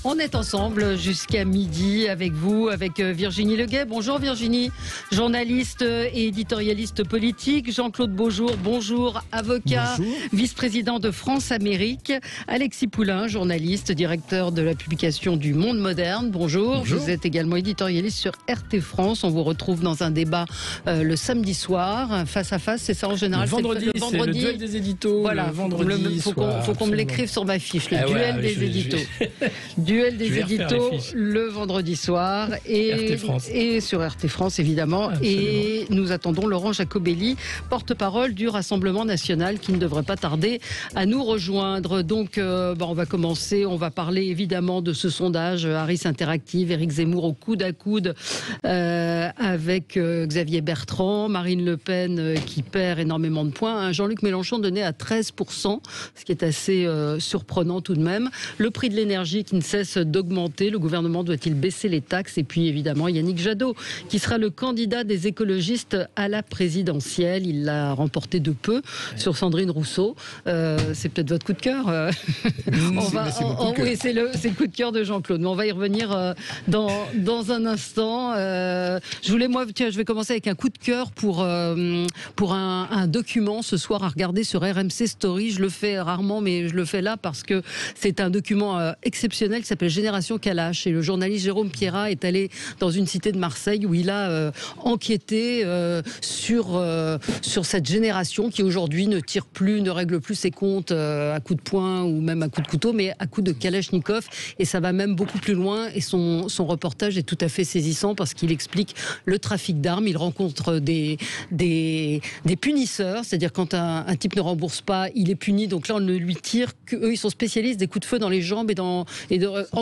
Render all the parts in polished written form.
On est ensemble jusqu'à midi avec vous, avec Virginie Leguet. Bonjour Virginie, journaliste et éditorialiste politique. Jean-Claude Beaujour, bonjour, avocat, vice-président de France-Amérique. Alexis Poulain, journaliste, directeur de la publication du Monde Moderne. Bonjour. Vous êtes également éditorialiste sur RT France. On vous retrouve dans un débat le samedi soir, face à face, c'est ça en général? Le vendredi, c'est le duel des éditos. Voilà, il faut qu'on me l'écrive sur ma fiche, le duel des éditos. Duel des éditos le vendredi soir et sur RT France évidemment. Absolument. Et nous attendons Laurent Jacobelli, porte-parole du Rassemblement national, qui ne devrait pas tarder à nous rejoindre. Donc on va commencer, on va parler évidemment de ce sondage Harris Interactive, Éric Zemmour au coude à coude avec Xavier Bertrand, Marine Le Pen qui perd énormément de points, Jean-Luc Mélenchon donné à 13%, ce qui est assez surprenant tout de même. Le prix de l'énergie qui ne cesse d'augmenter, le gouvernement doit-il baisser les taxes? Et puis évidemment Yannick Jadot, qui sera le candidat des écologistes à la présidentielle. Il l'a remporté de peu sur Sandrine Rousseau. C'est peut-être votre coup de cœur. Oui, c'est le coup de cœur de Jean-Claude. Mais on va y revenir dans un instant. Je vais commencer avec un coup de cœur pour un document ce soir à regarder sur RMC Story. Je le fais rarement, mais je le fais là parce que c'est un document exceptionnel qui s'appelle Génération Kalash. Et le journaliste Jérôme Pierrat est allé dans une cité de Marseille où il a enquêté sur cette génération qui aujourd'hui ne tire plus, ne règle plus ses comptes à coups de poing ou même à coups de couteau, mais à coups de Kalachnikov. Et ça va même beaucoup plus loin. Et son reportage est tout à fait saisissant parce qu'il explique le trafic d'armes. Il rencontre des punisseurs, c'est-à-dire quand un type ne rembourse pas, il est puni. Donc là, on ne lui tire qu'eux, ils sont spécialistes des coups de feu dans les jambes en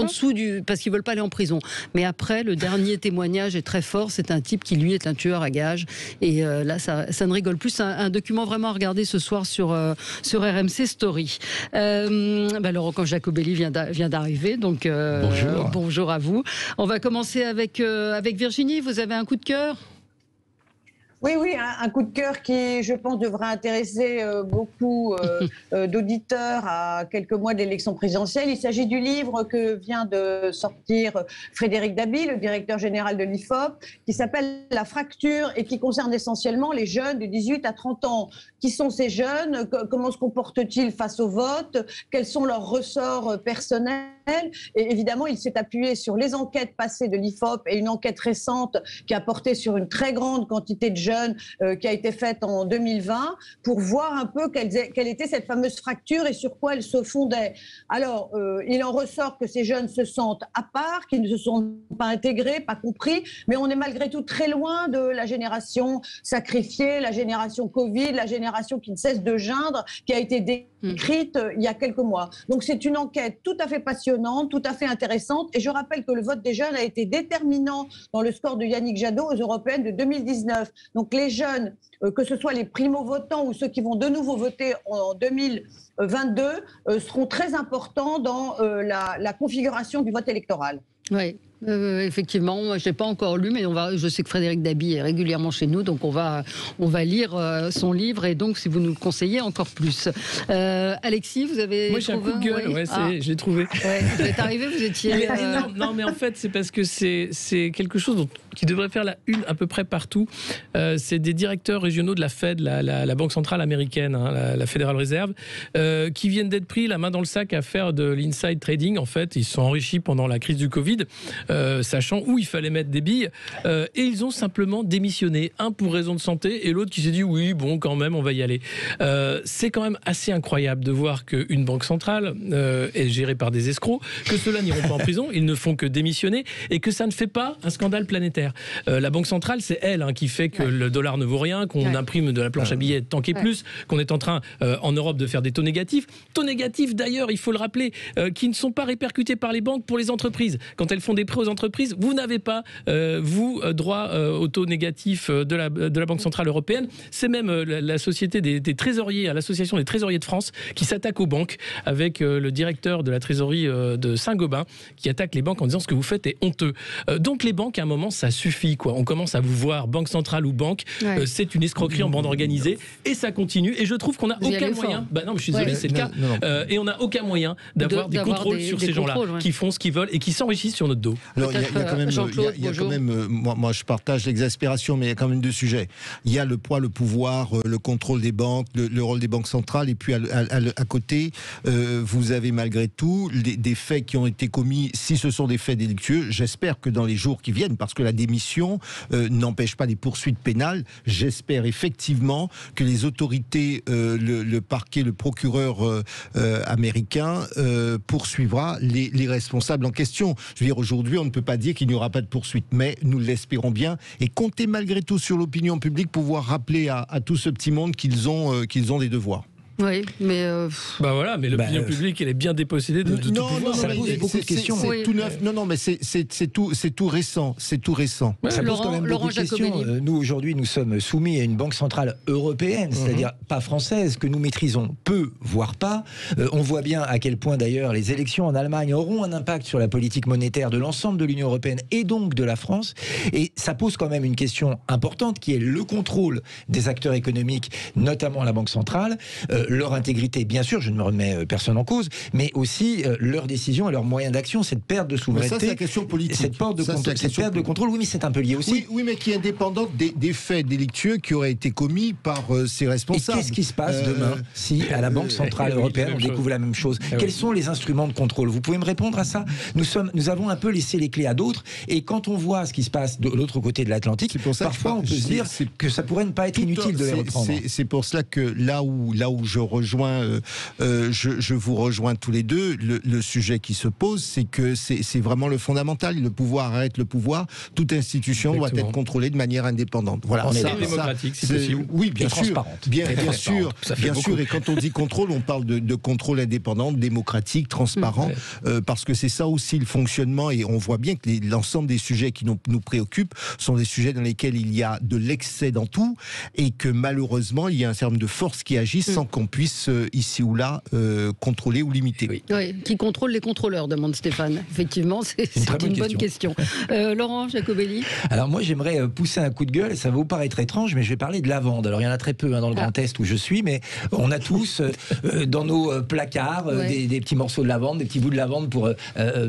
dessous parce qu'ils veulent pas aller en prison. Mais après, le dernier témoignage est très fort. C'est un type qui lui est un tueur à gages. Et là, ça ne rigole plus. C'est un document vraiment à regarder ce soir sur RMC Story. Laurent Jacobelli vient d'arriver. Donc bonjour à vous. On va commencer avec Virginie. Vous avez un coup de cœur? Oui, un coup de cœur qui, je pense, devrait intéresser beaucoup d'auditeurs à quelques mois de l'élection présidentielle. Il s'agit du livre que vient de sortir Frédéric Dabi, le directeur général de l'IFOP, qui s'appelle « La fracture » et qui concerne essentiellement les jeunes de 18 à 30 ans. Qui sont ces jeunes? Comment se comportent-ils face au vote? Quels sont leurs ressorts personnels? Et évidemment, il s'est appuyé sur les enquêtes passées de l'IFOP et une enquête récente qui a porté sur une très grande quantité de jeunes qui a été faite en 2020 pour voir un peu quelle était cette fameuse fracture et sur quoi elle se fondait. Alors, il en ressort que ces jeunes se sentent à part, qu'ils ne se sont pas intégrés, pas compris, mais on est malgré tout très loin de la génération sacrifiée, la génération Covid, la génération qui ne cesse de geindre, qui a été décrite il y a quelques mois. Donc c'est une enquête tout à fait passionnante, tout à fait intéressante, et je rappelle que le vote des jeunes a été déterminant dans le score de Yannick Jadot aux européennes de 2019. Donc les jeunes, que ce soit les primo-votants ou ceux qui vont de nouveau voter en 2022, seront très importants dans la configuration du vote électoral. Oui. Effectivement, je n'ai pas encore lu, mais je sais que Frédéric Dabi est régulièrement chez nous, donc on va lire son livre, et donc si vous nous le conseillez, encore plus. Alexis, vous avez Moi, j'ai un coup de gueule, je l'ai trouvé. Ouais, vous êtes arrivé, vous étiez... Non, mais en fait, c'est parce que c'est quelque chose qui devrait faire la une à peu près partout. C'est des directeurs régionaux de la Fed, la Banque centrale américaine, la Federal Reserve, qui viennent d'être pris la main dans le sac à faire de l'inside trading. En fait, ils se sont enrichis pendant la crise du Covid. Sachant où il fallait mettre des billes, et ils ont simplement démissionné, un pour raison de santé et l'autre qui s'est dit oui bon quand même on va y aller. C'est quand même assez incroyable de voir qu'une banque centrale est gérée par des escrocs, que ceux-là n'iront pas en prison, ils ne font que démissionner, et que ça ne fait pas un scandale planétaire. La banque centrale, c'est elle qui fait que le dollar ne vaut rien, qu'on imprime de la planche à billets tant qu'est plus, qu'on est en train en Europe de faire des taux négatifs d'ailleurs, il faut le rappeler, qui ne sont pas répercutés par les banques pour les entreprises. Quand quand elles font des prêts aux entreprises, vous n'avez pas, droit au taux négatif de la Banque Centrale Européenne. C'est même la société des trésoriers, à l'Association des trésoriers de France, qui s'attaque aux banques, avec le directeur de la trésorerie de Saint-Gobain, qui attaque les banques en disant ce que vous faites est honteux. Donc les banques, à un moment, ça suffit, quoi. On commence à vous voir, banque centrale ou banque, c'est une escroquerie en bande organisée, et ça continue. Et je trouve qu'on n'a aucun moyen. Bah non, mais je suis désolé, c'est le cas. Et on n'a aucun moyen d'avoir des contrôles sur ces gens-là, qui font ce qu'ils veulent et qui s'enrichissent sur notre dos. Alors, il y a quand même, moi je partage l'exaspération, mais il y a quand même deux sujets. Il y a le poids, le pouvoir, le contrôle des banques, le rôle des banques centrales, et puis à côté, vous avez malgré tout des faits qui ont été commis. Si ce sont des faits délictueux, j'espère que dans les jours qui viennent, parce que la démission n'empêche pas des poursuites pénales, j'espère effectivement que les autorités, le parquet, le procureur américain poursuivra les responsables en question. Je veux dire, aujourd'hui, on ne peut pas dire qu'il n'y aura pas de poursuite, mais nous l'espérons bien, et comptez malgré tout sur l'opinion publique pour pouvoir rappeler à tout ce petit monde qu'ils ont des devoirs. Oui, mais bah voilà, mais l'opinion publique, elle est bien dépossédée de tout pouvoir. Ça pose beaucoup de questions. C'est tout neuf. Non, mais c'est tout récent. C'est tout récent. Ça pose quand même beaucoup de questions. Nous aujourd'hui, nous sommes soumis à une banque centrale européenne, c'est-à-dire pas française, que nous maîtrisons peu, voire pas. On voit bien à quel point d'ailleurs les élections en Allemagne auront un impact sur la politique monétaire de l'ensemble de l'Union européenne et donc de la France. Et ça pose quand même une question importante qui est le contrôle des acteurs économiques, notamment la banque centrale. Leur intégrité, bien sûr, je ne me remets personne en cause, mais aussi leurs décisions et leurs moyens d'action, cette perte de souveraineté. Mais ça, c'est la question politique. Cette perte de contrôle, oui, mais c'est un peu lié aussi. Oui, mais qui est indépendante des faits délictueux qui auraient été commis par ces responsables. Et qu'est-ce qui se passe demain si, à la Banque Centrale Européenne, on découvre la même chose? Quels sont les instruments de contrôle? Vous pouvez me répondre à ça? Nous avons un peu laissé les clés à d'autres, et quand on voit ce qui se passe de l'autre côté de l'Atlantique, parfois on peut se dire que ça pourrait ne pas être inutile de les reprendre. C'est pour cela que là où je vous rejoins tous les deux. Le sujet qui se pose, c'est que c'est vraiment le fondamental. Le pouvoir arrête le pouvoir. Toute institution doit être contrôlée de manière indépendante. Voilà. On est démocratique, si possible. Oui, bien sûr. Bien sûr. Et quand on dit contrôle, on parle de contrôle indépendant, démocratique, transparent, parce que c'est ça aussi le fonctionnement. Et on voit bien que l'ensemble des sujets qui nous préoccupent sont des sujets dans lesquels il y a de l'excès dans tout, et que malheureusement, il y a un certain nombre de forces qui agissent sans qu'on puisse ici ou là contrôler ou limiter. Oui, qui contrôle les contrôleurs, demande Stéphane. Effectivement, c'est une bonne question. Laurent Jacobelli. Alors moi, j'aimerais pousser un coup de gueule, et ça va vous paraître étrange, mais je vais parler de lavande. Alors il y en a très peu dans le Grand Est où je suis, mais on a tous dans nos placards des petits morceaux de lavande, des petits bouts de lavande pour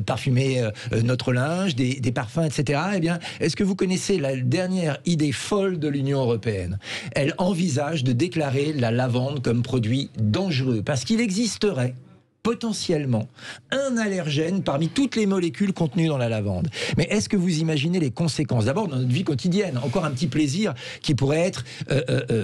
parfumer notre linge, des parfums, etc. Eh bien, est-ce que vous connaissez la dernière idée folle de l'Union européenne? Elle envisage de déclarer la lavande comme produit dangereux, parce qu'il existerait potentiellement un allergène parmi toutes les molécules contenues dans la lavande. Mais est-ce que vous imaginez les conséquences? D'abord, dans notre vie quotidienne, encore un petit plaisir qui pourrait être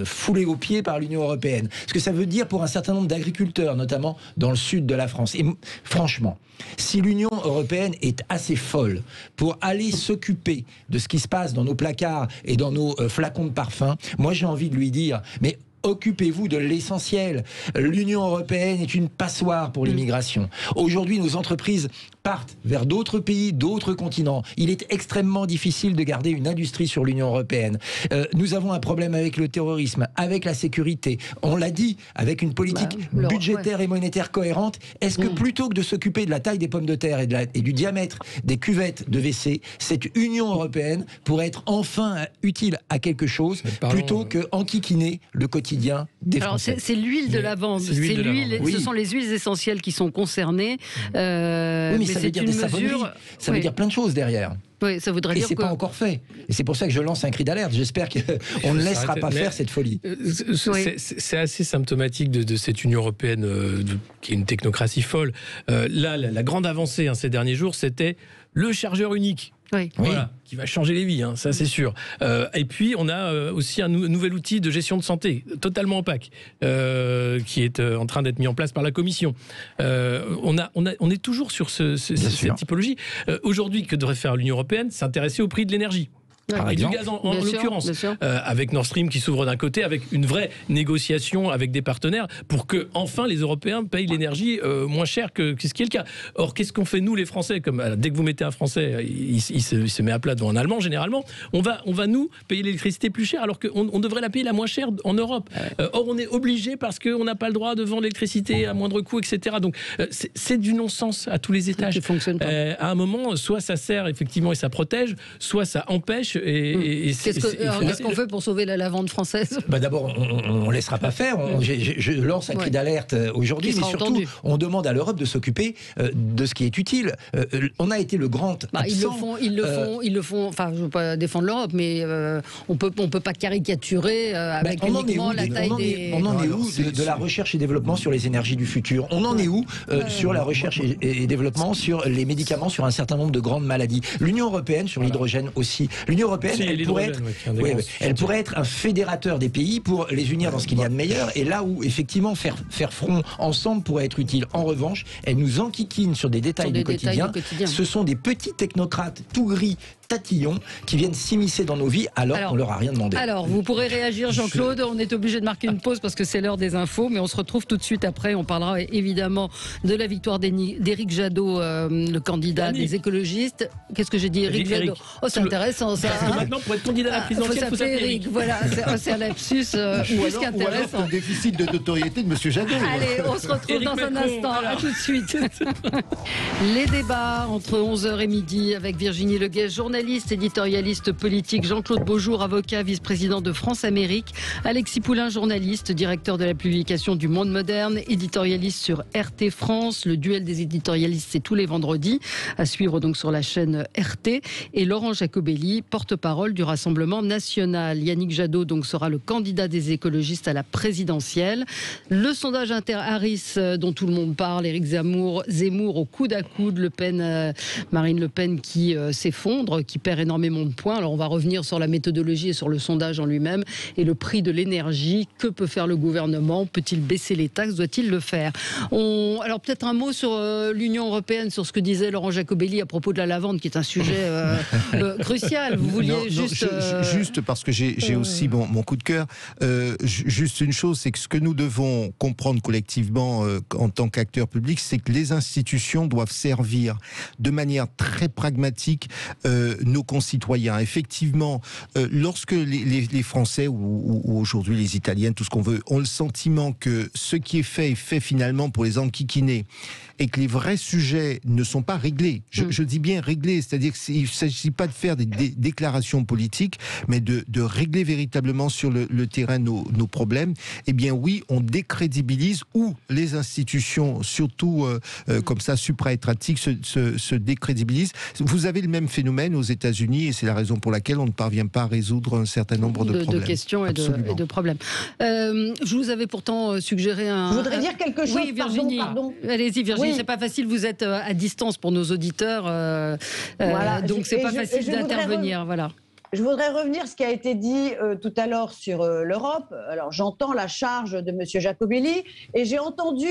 foulé aux pieds par l'Union européenne. Ce que ça veut dire pour un certain nombre d'agriculteurs, notamment dans le sud de la France. Et franchement, si l'Union européenne est assez folle pour aller s'occuper de ce qui se passe dans nos placards et dans nos flacons de parfum, moi j'ai envie de lui dire, mais occupez-vous de l'essentiel. L'Union européenne est une passoire pour l'immigration. Aujourd'hui, nos entreprises partent vers d'autres pays, d'autres continents. Il est extrêmement difficile de garder une industrie sur l'Union européenne. Nous avons un problème avec le terrorisme, avec la sécurité. On l'a dit, avec une politique budgétaire et monétaire cohérente. Est-ce que plutôt que de s'occuper de la taille des pommes de terre et du diamètre des cuvettes de WC, cette Union européenne pourrait être enfin utile à quelque chose, plutôt que enquiquiner le quotidien des Français? C'est l'huile de lavande. Ce sont les huiles essentielles qui sont concernées. Oui, mais ça veut dire des savonneries. Ça veut dire plein de choses derrière. Oui, ça voudrait dire c'est pas encore fait. Et c'est pour ça que je lance un cri d'alerte. J'espère qu'on ne laissera pas faire cette folie. C'est assez symptomatique de cette Union européenne qui est une technocratie folle. Là, la grande avancée ces derniers jours, c'était le chargeur unique. Voilà, qui va changer les vies, ça c'est sûr. Et puis on a aussi un nouvel outil de gestion de santé, totalement opaque, qui est en train d'être mis en place par la Commission. On est toujours sur cette typologie. Aujourd'hui, que devrait faire l'Union européenne? S'intéresser au prix de l'énergie. par exemple. Du gaz en l'occurrence, avec Nord Stream qui s'ouvre d'un côté, avec une vraie négociation avec des partenaires pour que enfin les Européens payent l'énergie moins cher que ce qui est le cas. Or, qu'est-ce qu'on fait nous les Français? Dès que vous mettez un Français, il se met à plat devant un Allemand généralement. On va nous payer l'électricité plus cher alors qu'on devrait la payer la moins chère en Europe. Or, on est obligé parce qu'on n'a pas le droit de vendre l'électricité à moindre coût, etc. Donc, c'est du non-sens à tous les étages. À un moment, soit ça sert effectivement et ça protège, soit ça empêche. Qu'est-ce qu'on fait pour sauver la lavande française? D'abord, on ne laissera pas faire. Je lance un cri d'alerte aujourd'hui, mais surtout, on demande à l'Europe de s'occuper de ce qui est utile. On a été le grand absent. Ils le font. Enfin, je ne veux pas défendre l'Europe, mais on peut pas caricaturer avec uniquement la taille des. On en est où de la recherche et développement sur les énergies du futur? On en est où sur la recherche et développement sur les médicaments, sur un certain nombre de grandes maladies? L'Union européenne sur l'hydrogène aussi. L'Union européenne, elle pourrait être un fédérateur des pays pour les unir dans ce qu'il y a de meilleur. Et là où effectivement faire front ensemble pourrait être utile. En revanche, elle nous enquiquine sur des détails du quotidien. Ce sont des petits technocrates tout gris, tatillons, qui viennent s'immiscer dans nos vies alors qu'on leur a rien demandé. Alors, vous pourrez réagir, Jean-Claude. On est obligé de marquer une pause parce que c'est l'heure des infos, mais on se retrouve tout de suite après. On parlera évidemment de la victoire d'Éric Jadot, le candidat des écologistes. Qu'est-ce que j'ai dit, Éric Jadot? Oh, c'est intéressant ça. Parce que maintenant, pour être candidat à la présidentielle, il faut s'appeler Éric. Voilà, c'est un lapsus plus qu'intéressant. Ou alors le déficit de notoriété de M. Jadot. Allez, on se retrouve dans un instant. À tout de suite. Les débats entre 11h et midi avec Virginie Leguet, journaliste, éditorialiste politique, Jean-Claude Beaujour, avocat, vice-président de France-Amérique, Alexis Poulain, journaliste, directeur de la publication du Monde Moderne, éditorialiste sur RT France. Le duel des éditorialistes, c'est tous les vendredis, à suivre donc sur la chaîne RT. Et Laurent Jacobelli, porte-parole du Rassemblement national. Yannick Jadot donc sera le candidat des écologistes à la présidentielle. Le sondage Inter-Harris dont tout le monde parle, Éric Zemmour au coude à coude, Marine Le Pen qui s'effondre, qui perd énormément de points. Alors on va revenir sur la méthodologie et sur le sondage en lui-même et le prix de l'énergie. Que peut faire le gouvernement? Peut-il baisser les taxes? Doit-il le faire? Alors peut-être un mot sur l'Union européenne, sur ce que disait Laurent Jacobelli à propos de la lavande, qui est un sujet crucial. Vous vouliez juste parce que j'ai aussi mon coup de cœur. Juste une chose, c'est que ce que nous devons comprendre collectivement en tant qu'acteurs publics, c'est que les institutions doivent servir de manière très pragmatique nos concitoyens. Effectivement, lorsque les Français ou aujourd'hui les Italiens, tout ce qu'on veut, ont le sentiment que ce qui est fait finalement pour les enquiquiner et que les vrais sujets ne sont pas réglés. Je dis bien réglés, c'est-à-dire qu'il ne s'agit pas de faire des déclarations politiques, mais de régler véritablement sur le terrain nos problèmes. Eh bien oui, on décrédibilise, ou les institutions, surtout comme ça, supra-étatiques, se décrédibilisent. Vous avez le même phénomène aux États-Unis, et c'est la raison pour laquelle on ne parvient pas à résoudre un certain nombre de problèmes. De questions et de problèmes. Je vous avais pourtant suggéré Je voudrais dire quelque chose. Oui, Virginie. Pardon. Allez-y, Virginie. Oui. C'est pas facile. Vous êtes à distance pour nos auditeurs, donc c'est pas facile d'intervenir. Voilà. Je voudrais revenir sur ce qui a été dit tout à l'heure sur l'Europe. Alors j'entends la charge de M. Jacobelli et j'ai entendu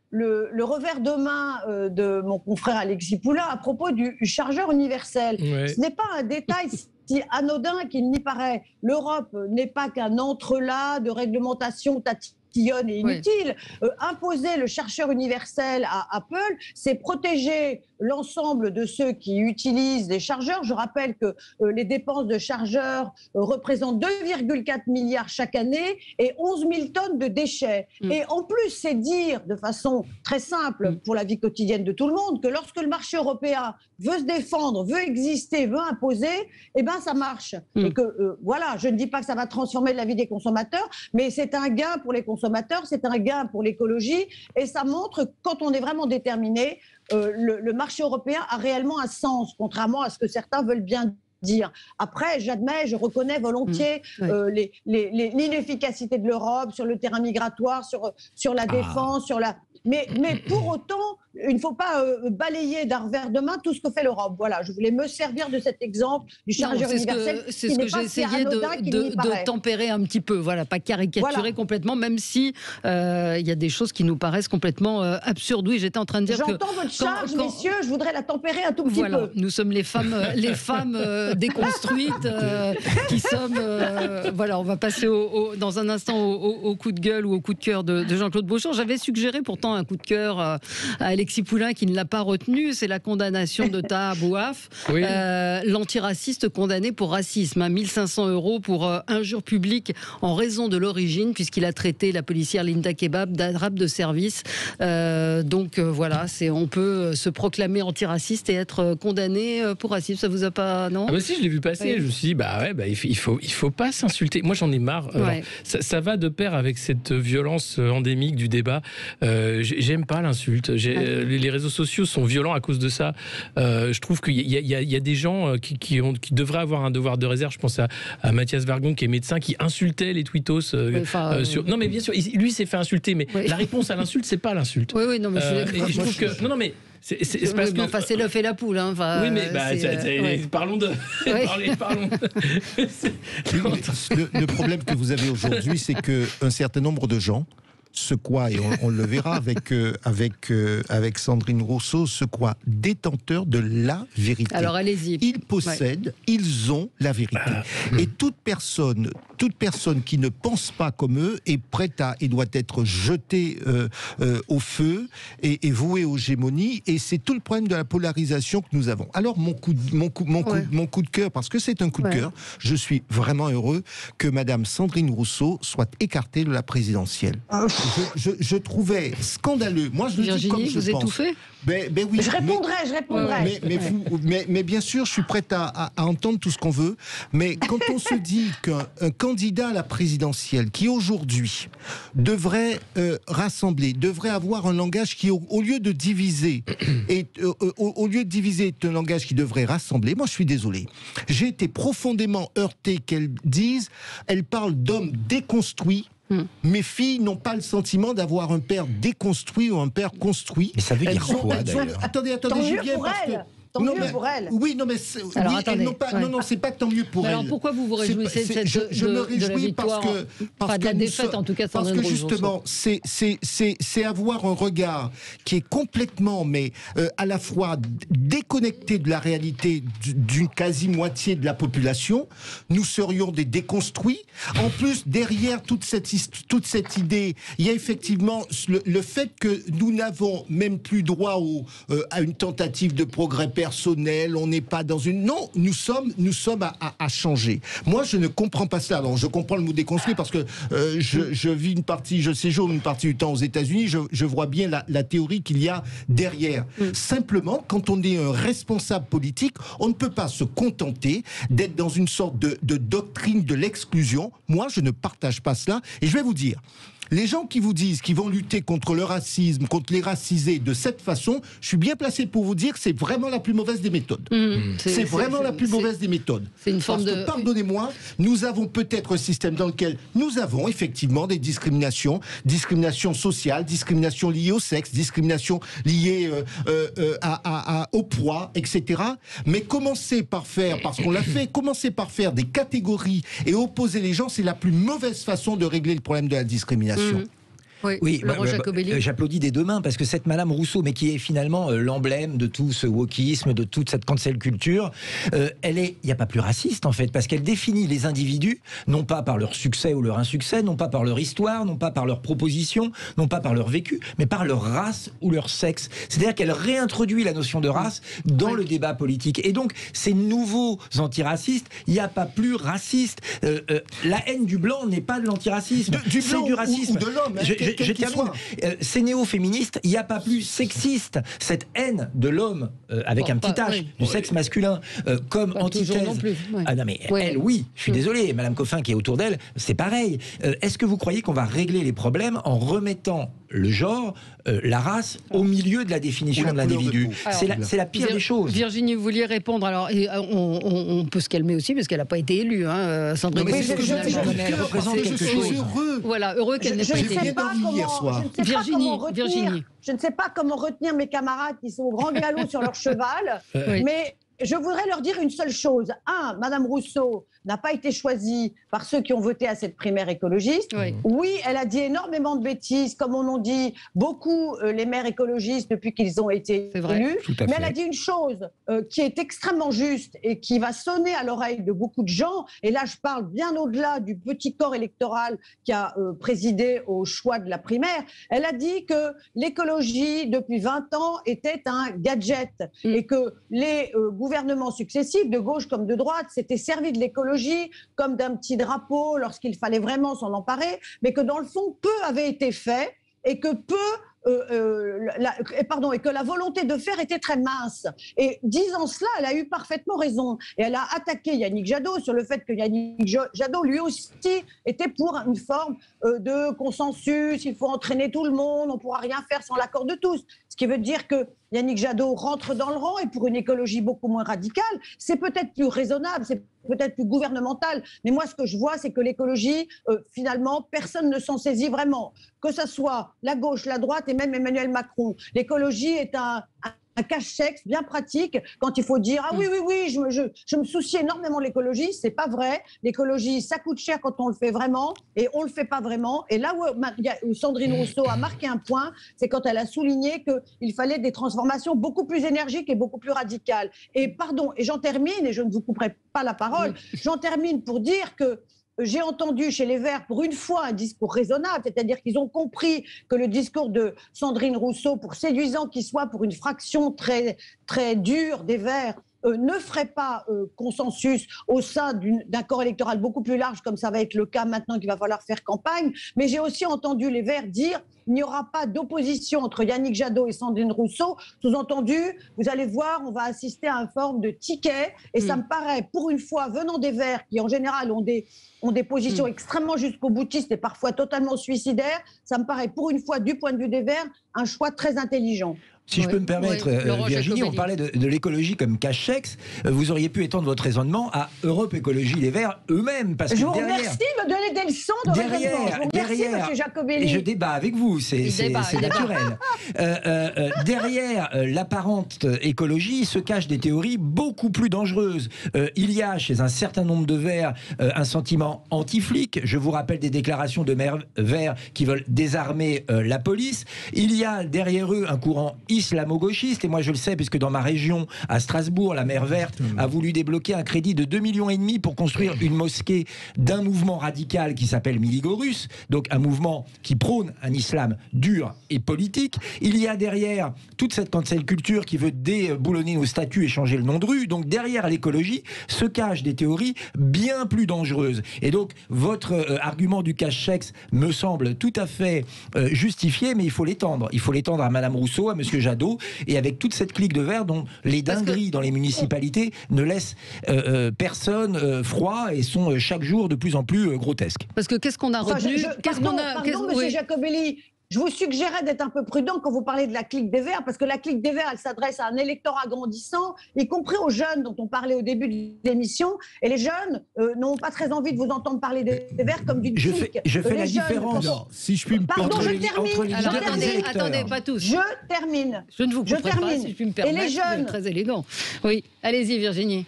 le revers de main de mon confrère Alexis Poulain à propos du chargeur universel. Ouais. Ce n'est pas un détail si anodin qu'il n'y paraît. L'Europe n'est pas qu'un entrelac de réglementation tatillonne et inutile. Oui. Imposer le chargeur universel à Apple, c'est protéger l'ensemble de ceux qui utilisent les chargeurs. Je rappelle que les dépenses de chargeurs représentent 2,4 milliards chaque année et 11 000 tonnes de déchets. Et en plus, c'est dire de façon très simple pour la vie quotidienne de tout le monde que lorsque le marché européen veut se défendre, veut exister, veut imposer, eh ben ça marche. Et que voilà, je ne dis pas que ça va transformer la vie des consommateurs, mais c'est un gain pour les consommateurs, c'est un gain pour l'écologie, et ça montre que quand on est vraiment déterminé, le marché européen a réellement un sens, contrairement à ce que certains veulent bien dire. Après, j'admets, je reconnais volontiers l'inefficacité de l'Europe sur le terrain migratoire, sur la défense, sur la... Mais pour autant, il ne faut pas balayer d'un revers de main tout ce que fait l'Europe. Voilà, je voulais me servir de cet exemple du chargeur universel. C'est ce que j'ai essayé de tempérer un petit peu, voilà, pas caricaturer complètement, même si il y a des choses qui nous paraissent complètement absurdes. Oui, j'étais en train de dire J'entends votre charge, messieurs, je voudrais la tempérer un tout petit peu. Nous sommes les femmes déconstruites, qui sommes... voilà, on va passer dans un instant au coup de gueule ou au coup de cœur de Jean-Claude Beauchamp. J'avais suggéré pourtant un coup de cœur à Alexis Poulain qui ne l'a pas retenu, c'est la condamnation de Taha Bouaf, l'antiraciste condamné pour racisme, 1500 € pour injure publique en raison de l'origine, puisqu'il a traité la policière Linda Kebab d'arabe de service. Donc voilà, on peut se proclamer antiraciste et être condamné pour racisme. Ça vous a pas, non? Ah bah si, je l'ai vu passer. Je me suis dit, il faut pas s'insulter. Moi, j'en ai marre. Alors, ça va de pair avec cette violence endémique du débat. J'aime pas l'insulte. Les réseaux sociaux sont violents à cause de ça. Je trouve qu'il y a des gens qui devraient avoir un devoir de réserve. Je pense à Mathias Vargon, qui est médecin, qui insultait les tweetos Non, mais bien sûr, lui s'est fait insulter, mais la réponse à l'insulte, c'est pas l'insulte. Oui, non, mais je trouve que non, mais c'est parce que c'est l'œuf et la poule. Hein. Oui, mais parlons de. Parlons. Le problème que vous avez aujourd'hui, c'est qu'un certain nombre de gens se croient, et on le verra avec Sandrine Rousseau, se croient détenteurs de la vérité. Alors allez-y. Ils possèdent, ils ont la vérité. Et toute personne qui ne pense pas comme eux est prête et doit être jetée au feu et vouée aux gémonies. Et c'est tout le problème de la polarisation que nous avons. Alors mon coup de cœur, parce que c'est un coup de cœur, je suis vraiment heureux que Madame Sandrine Rousseau soit écartée de la présidentielle. Je trouvais scandaleux. Moi, je le dis comme je pense. Vous étouffez ? Oui. Je répondrai. Mais bien sûr, je suis prête à entendre tout ce qu'on veut. Mais quand on se dit qu'un candidat à la présidentielle qui aujourd'hui devrait rassembler, devrait avoir un langage qui, au lieu de diviser, est un langage qui devrait rassembler, moi je suis désolé. J'ai été profondément heurté qu'elle dise, elle parle d'hommes déconstruits. Mes filles n'ont pas le sentiment d'avoir un père déconstruit ou un père construit. Mais ça veut dire quoi d'ailleurs ? Attendez, j'y viens parce que... Tant mieux pour elle. Oui, non, mais alors, attendez, non, c'est pas tant mieux pour elle. Alors pourquoi vous vous réjouissez de cette je me réjouis de la victoire, parce de la défaite en tout cas, parce que justement, c'est avoir un regard qui est complètement, mais à la fois déconnecté de la réalité d'une quasi-moitié de la population. Nous serions des déconstruits. En plus, derrière toute cette idée, il y a effectivement le fait que nous n'avons même plus droit à une tentative de progrès personnel, on n'est pas dans une... Non, nous sommes à changer. Moi, je ne comprends pas cela. Alors, je comprends le mot déconstruit parce que je séjourne une partie du temps aux États-Unis, je vois bien la théorie qu'il y a derrière. Simplement, quand on est un responsable politique, on ne peut pas se contenter d'être dans une sorte de doctrine de l'exclusion. Moi, je ne partage pas cela. Et je vais vous dire, les gens qui vous disent qu'ils vont lutter contre le racisme, contre les racisés de cette façon, je suis bien placé pour vous dire que c'est vraiment la plus mauvaise des méthodes. C'est vraiment la plus mauvaise des méthodes. C'est une forme Parce que, pardonnez-moi, nous avons peut-être un système dans lequel nous avons effectivement des discriminations sociales, discriminations liées au sexe, discriminations liées au poids, etc. Mais commencer par faire, parce qu'on l'a fait, commencer par faire des catégories et opposer les gens, c'est la plus mauvaise façon de régler le problème de la discrimination. Oui, j'applaudis des deux mains parce que cette Madame Rousseau, mais qui est finalement l'emblème de tout ce wokisme, de toute cette cancel culture, il n'y a pas plus raciste en fait, parce qu'elle définit les individus non pas par leur succès ou leur insuccès, non pas par leur histoire, non pas par leurs propositions, non pas par leur vécu, mais par leur race ou leur sexe. C'est-à-dire qu'elle réintroduit la notion de race dans le débat politique. Et donc, ces nouveaux antiracistes, il n'y a pas plus raciste. La haine du blanc n'est pas de l'antiracisme, c'est du racisme. Ou de l'homme. Je termine. Ces néo-féministes, il n'y a pas plus sexiste. Cette haine de l'homme avec un petit H, du sexe masculin, comme pas antithèse. Non plus, Ah non, mais elle, oui, je suis désolé, Madame Coffin qui est autour d'elle, c'est pareil. Est-ce que vous croyez qu'on va régler les problèmes en remettant le genre, la race, au milieu de la définition de l'individu? C'est la pire des choses. Virginie, vous vouliez répondre. Alors, on peut se calmer aussi, parce qu'elle n'a pas été élue. Sandrine, mais c'est ce que elle représente quelque chose. Heureux qu'elle n'ait pas été élue. Je ne sais pas comment retenir mes camarades qui sont au grand galop sur leur cheval, mais je voudrais leur dire une seule chose. Madame Rousseau n'a pas été choisie par ceux qui ont voté à cette primaire écologiste. Oui, elle a dit énormément de bêtises, comme on en dit beaucoup les maires écologistes depuis qu'ils ont été élus. Mais elle a dit une chose qui est extrêmement juste et qui va sonner à l'oreille de beaucoup de gens. Et là, je parle bien au-delà du petit corps électoral qui a présidé au choix de la primaire. Elle a dit que l'écologie, depuis 20 ans, était un gadget et que les gouvernements successifs, de gauche comme de droite, s'étaient servis de l'écologie comme d'un petit drapeau lorsqu'il fallait vraiment s'en emparer, mais que dans le fond, peu avait été fait et que et que la volonté de faire était très mince. Et disant cela, elle a eu parfaitement raison. Et elle a attaqué Yannick Jadot sur le fait que Yannick Jadot, lui aussi, était pour une forme de consensus. Il faut entraîner tout le monde, on ne pourra rien faire sans l'accord de tous. Ce qui veut dire que Yannick Jadot rentre dans le rang et pour une écologie beaucoup moins radicale, c'est peut-être plus raisonnable, c'est peut-être plus gouvernemental. Mais moi, ce que je vois, c'est que l'écologie, finalement, personne ne s'en saisit vraiment. Que ce soit la gauche, la droite et même Emmanuel Macron. L'écologie est un cache-sexe bien pratique quand il faut dire « Ah oui, je me soucie énormément de l'écologie ». C'est pas vrai. L'écologie, ça coûte cher quand on le fait vraiment et on le fait pas vraiment. Et là où Sandrine Rousseau a marqué un point, c'est quand elle a souligné qu'il fallait des transformations beaucoup plus énergiques et beaucoup plus radicales. Et pardon, et j'en termine, et je ne vous couperai pas la parole, j'en termine pour dire que j'ai entendu chez les Verts, pour une fois, un discours raisonnable, c'est-à-dire qu'ils ont compris que le discours de Sandrine Rousseau, pour séduisant qu'il soit pour une fraction très, très dure des Verts, ne ferait pas consensus au sein d'un corps électoral beaucoup plus large, comme ça va être le cas maintenant qu'il va falloir faire campagne. Mais j'ai aussi entendu les Verts dire il n'y aura pas d'opposition entre Yannick Jadot et Sandrine Rousseau. Sous-entendu, vous allez voir, on va assister à une forme de ticket. Et ça me paraît, pour une fois, venant des Verts, qui en général ont des positions extrêmement jusqu'au boutiste et parfois totalement suicidaires, ça me paraît, pour une fois, du point de vue des Verts, un choix très intelligent. Si je peux me permettre, Virginie, on parlait de l'écologie comme cache-sexe. Vous auriez pu étendre votre raisonnement à Europe Écologie Les Verts eux-mêmes. Parce que je vous remercie de me donner des leçons de raisonnement. Je vous remercie, M. Jacobelli. Et je débat avec vous, c'est naturel. Derrière l'apparente écologie se cachent des théories beaucoup plus dangereuses. Il y a chez un certain nombre de Verts un sentiment anti-flic. Je vous rappelle des déclarations de maires verts qui veulent désarmer la police. Il y a derrière eux un courant islamo-gauchiste, et moi je le sais puisque dans ma région, à Strasbourg, la maire verte a voulu débloquer un crédit de 2,5 millions pour construire une mosquée d'un mouvement radical qui s'appelle Miligorus, donc un mouvement qui prône un islam dur et politique. Il y a derrière toute cette cancel culture qui veut déboulonner nos statuts et changer le nom de rue. Donc derrière l'écologie se cachent des théories bien plus dangereuses. Et donc votre argument du cache-sexe me semble tout à fait justifié, mais il faut l'étendre. Il faut l'étendre à Madame Rousseau, à Monsieur Jadot, et avec toute cette clique de Verts dont les dingueries dans les municipalités ne laissent personne froid et sont chaque jour de plus en plus grotesques. Parce que qu'est-ce qu'on a retenu Monsieur Jacobelli, je vous suggérais d'être un peu prudent quand vous parlez de la clique des Verts, parce que la clique des Verts, elle s'adresse à un électorat grandissant, y compris aux jeunes dont on parlait au début de l'émission. Et les jeunes n'ont pas très envie de vous entendre parler des Verts comme d'une clique. Je fais la différence. Non, si je puis me permettre. Pardon, je termine. Attendez, pas tous. Je termine. Je ne vous couperai pas, si je puis me permettre. Et les jeunes, très élégant. Oui, allez-y, Virginie.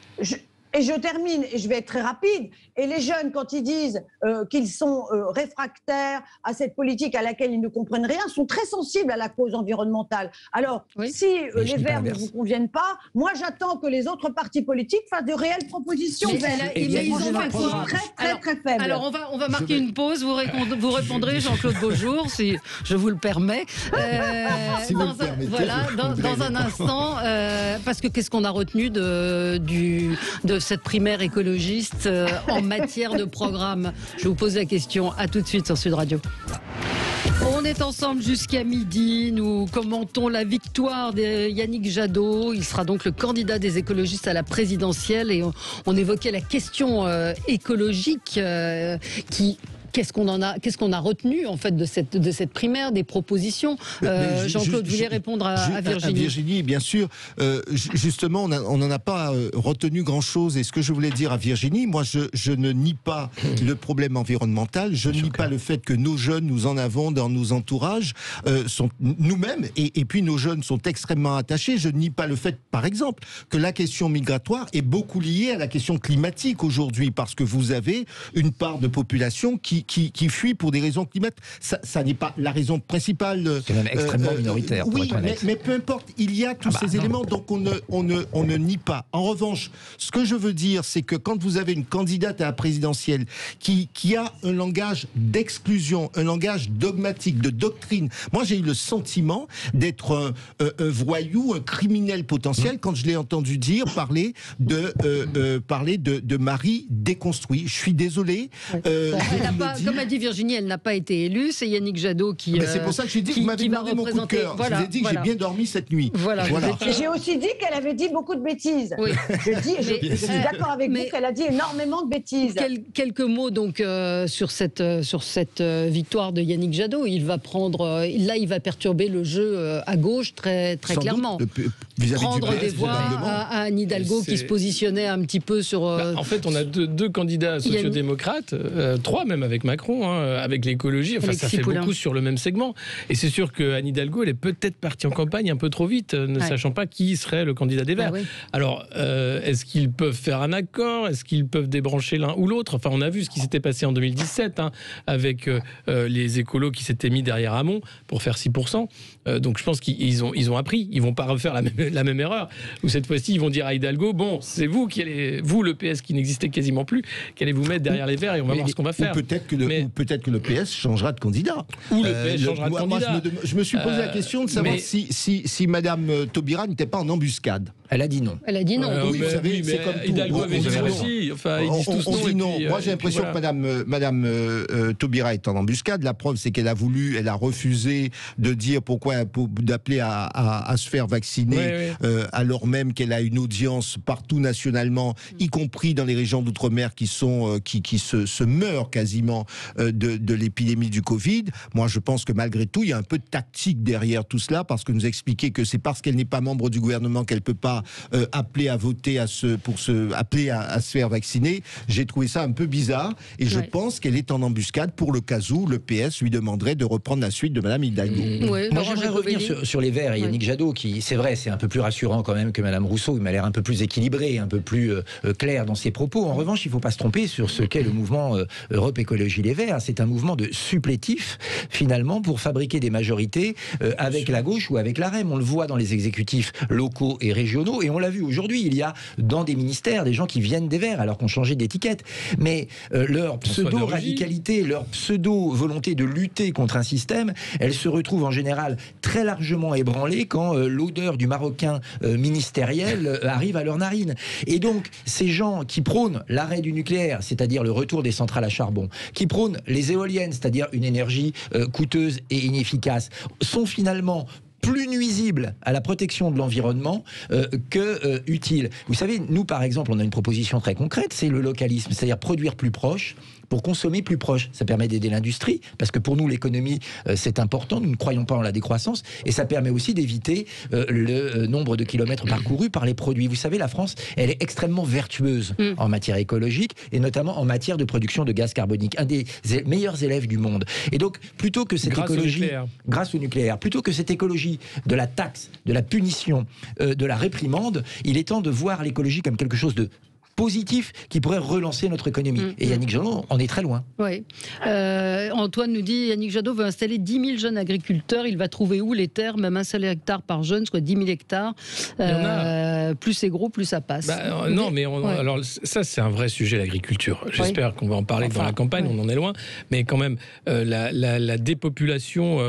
Et je termine, et je vais être très rapide. Et les jeunes, quand ils disent qu'ils sont réfractaires à cette politique à laquelle ils ne comprennent rien, sont très sensibles à la cause environnementale. Alors, si les Verts ne vous conviennent pas, moi j'attends que les autres partis politiques fassent de réelles propositions. Mais ils ont fait quoi ? Très faible. Alors on va marquer une pause. Vous répondrez, Jean-Claude Beaujour, si je vous le permets. Si vous le permettez, dans un instant, parce que qu'est-ce qu'on a retenu de cette primaire écologiste en matière de programme? Je vous pose la question. À tout de suite sur Sud Radio. On est ensemble jusqu'à midi. Nous commentons la victoire de Yannick Jadot. Il sera donc le candidat des écologistes à la présidentielle. Et on évoquait la question écologique qu'est-ce qu'on a retenu en fait de cette primaire, des propositions. Jean-Claude, vous voulez répondre à Virginie? À Virginie, bien sûr. Justement, on n'en a pas retenu grand-chose. Et ce que je voulais dire à Virginie, moi, je ne nie pas le problème environnemental. Je ne nie pas le fait que nos jeunes, nous en avons dans nos entourages, sont nous-mêmes, et puis nos jeunes sont extrêmement attachés. Je ne nie pas le fait, par exemple, que la question migratoire est beaucoup liée à la question climatique aujourd'hui, parce que vous avez une part de population qui fuit pour des raisons climatiques. Ça n'est pas la raison principale. C'est même extrêmement minoritaire, pour être honnête. Mais peu importe, il y a tous ces éléments, donc on ne nie pas. En revanche, ce que je veux dire, c'est que quand vous avez une candidate à la présidentielle qui a un langage d'exclusion, un langage dogmatique, de doctrine, moi j'ai eu le sentiment d'être un voyou, un criminel potentiel quand je l'ai entendu parler de Marie déconstruit. Je suis désolé. Comme a dit Virginie, elle n'a pas été élue. C'est Yannick Jadot qui. C'est pour ça que j'ai dit que vous m'avez demandé mon coup de cœur. Je vous ai dit que j'ai bien dormi cette nuit. Voilà. J'ai aussi dit qu'elle avait dit beaucoup de bêtises. Oui. Je suis d'accord avec vous qu'elle a dit énormément de bêtises. Quelques mots donc sur cette victoire de Yannick Jadot. Il va perturber le jeu à gauche très clairement. Prendre des voix à Anne Hidalgo qui se positionnait un petit peu sur. En fait, on a deux candidats sociodémocrates, 3 même avec Macron, avec l'écologie. Enfin, ça fait beaucoup sur le même segment. Et c'est sûr que Anne Hidalgo, elle est peut-être partie en campagne un peu trop vite, ne sachant pas qui serait le candidat des Verts. Alors, est-ce qu'ils peuvent faire un accord? Est-ce qu'ils peuvent débrancher l'un ou l'autre? Enfin, on a vu ce qui s'était passé en 2017 avec les écolos qui s'étaient mis derrière Hamon pour faire 6%. Donc, je pense qu'ils ont appris. Ils vont pas refaire la même erreur. Ou cette fois-ci, ils vont dire à Hidalgo, bon, c'est vous le PS qui n'existait quasiment plus, qui allez vous mettre derrière les Verts et on va voir ce qu'on va faire. Ou peut-être que le PS changera de candidat. Ou le PS changera de candidat. Je me suis posé la question de savoir si Madame Taubira n'était pas en embuscade. Elle a dit non. Oui, vous savez, c'est comme tout. Hidalgo avait dit aussi. Enfin, ils disent tous non. Dit non. Moi, j'ai l'impression que Madame Taubira est en embuscade. La preuve, c'est qu'elle a refusé de dire d'appeler à se faire vacciner, alors même qu'elle a une audience partout nationalement, y compris dans les régions d'outre-mer qui se meurent quasiment de l'épidémie du Covid. Moi, je pense que malgré tout, il y a un peu de tactique derrière tout cela, parce que nous expliquer que c'est parce qu'elle n'est pas membre du gouvernement qu'elle peut pas appeler à voter appeler à se faire vacciner. J'ai trouvé ça un peu bizarre, et je pense qu'elle est en embuscade pour le cas où le PS lui demanderait de reprendre la suite de Madame Hidalgo. Moi, j'aimerais revenir sur les Verts et Yannick Jadot, qui, c'est vrai, c'est un peu plus rassurant quand même que Madame Rousseau. Il m'a l'air un peu plus équilibré, un peu plus clair dans ses propos. En revanche, il ne faut pas se tromper sur ce qu'est le mouvement Europe Écologie Les Verts. C'est un mouvement de supplétifs, finalement, pour fabriquer des majorités avec la gauche ou avec la REM. On le voit dans les exécutifs locaux et régionaux, et on l'a vu aujourd'hui. Il y a dans des ministères des gens qui viennent des Verts alors qu'on changeait d'étiquette. Mais leur pseudo-radicalité, leur pseudo-volonté de lutter contre un système, elle se retrouve en général très largement ébranlée quand l'odeur du marocain ministériel arrive à leurs narines. Et donc, ces gens qui prônent l'arrêt du nucléaire, c'est-à-dire le retour des centrales à charbon, qui prônent les éoliennes, c'est-à-dire une énergie coûteuse et inefficace, sont finalement plus nuisible à la protection de l'environnement que utile. Vous savez, nous, par exemple, on a une proposition très concrète, c'est le localisme, c'est-à-dire produire plus proche pour consommer plus proche. Ça permet d'aider l'industrie, parce que pour nous, l'économie, c'est important. Nous ne croyons pas en la décroissance, et ça permet aussi d'éviter le nombre de kilomètres parcourus par les produits. Vous savez, la France, elle est extrêmement vertueuse en matière écologique, et notamment en matière de production de gaz carbonique. Un des meilleurs élèves du monde. Et donc, plutôt que cette écologie... Grâce au nucléaire. Plutôt que cette écologie de la taxe, de la punition, de la réprimande, il est temps de voir l'écologie comme quelque chose de positif qui pourrait relancer notre économie. Et Yannick Jadot en est très loin. Oui. Antoine nous dit, Yannick Jadot veut installer 10 000 jeunes agriculteurs. Il va trouver où les terres? Même un seul hectare par jeune, soit 10 000 hectares. Plus c'est gros, plus ça passe. Non, mais alors ça, c'est un vrai sujet, l'agriculture. J'espère qu'on va en parler dans la campagne, on en est loin. Mais quand même, la dépopulation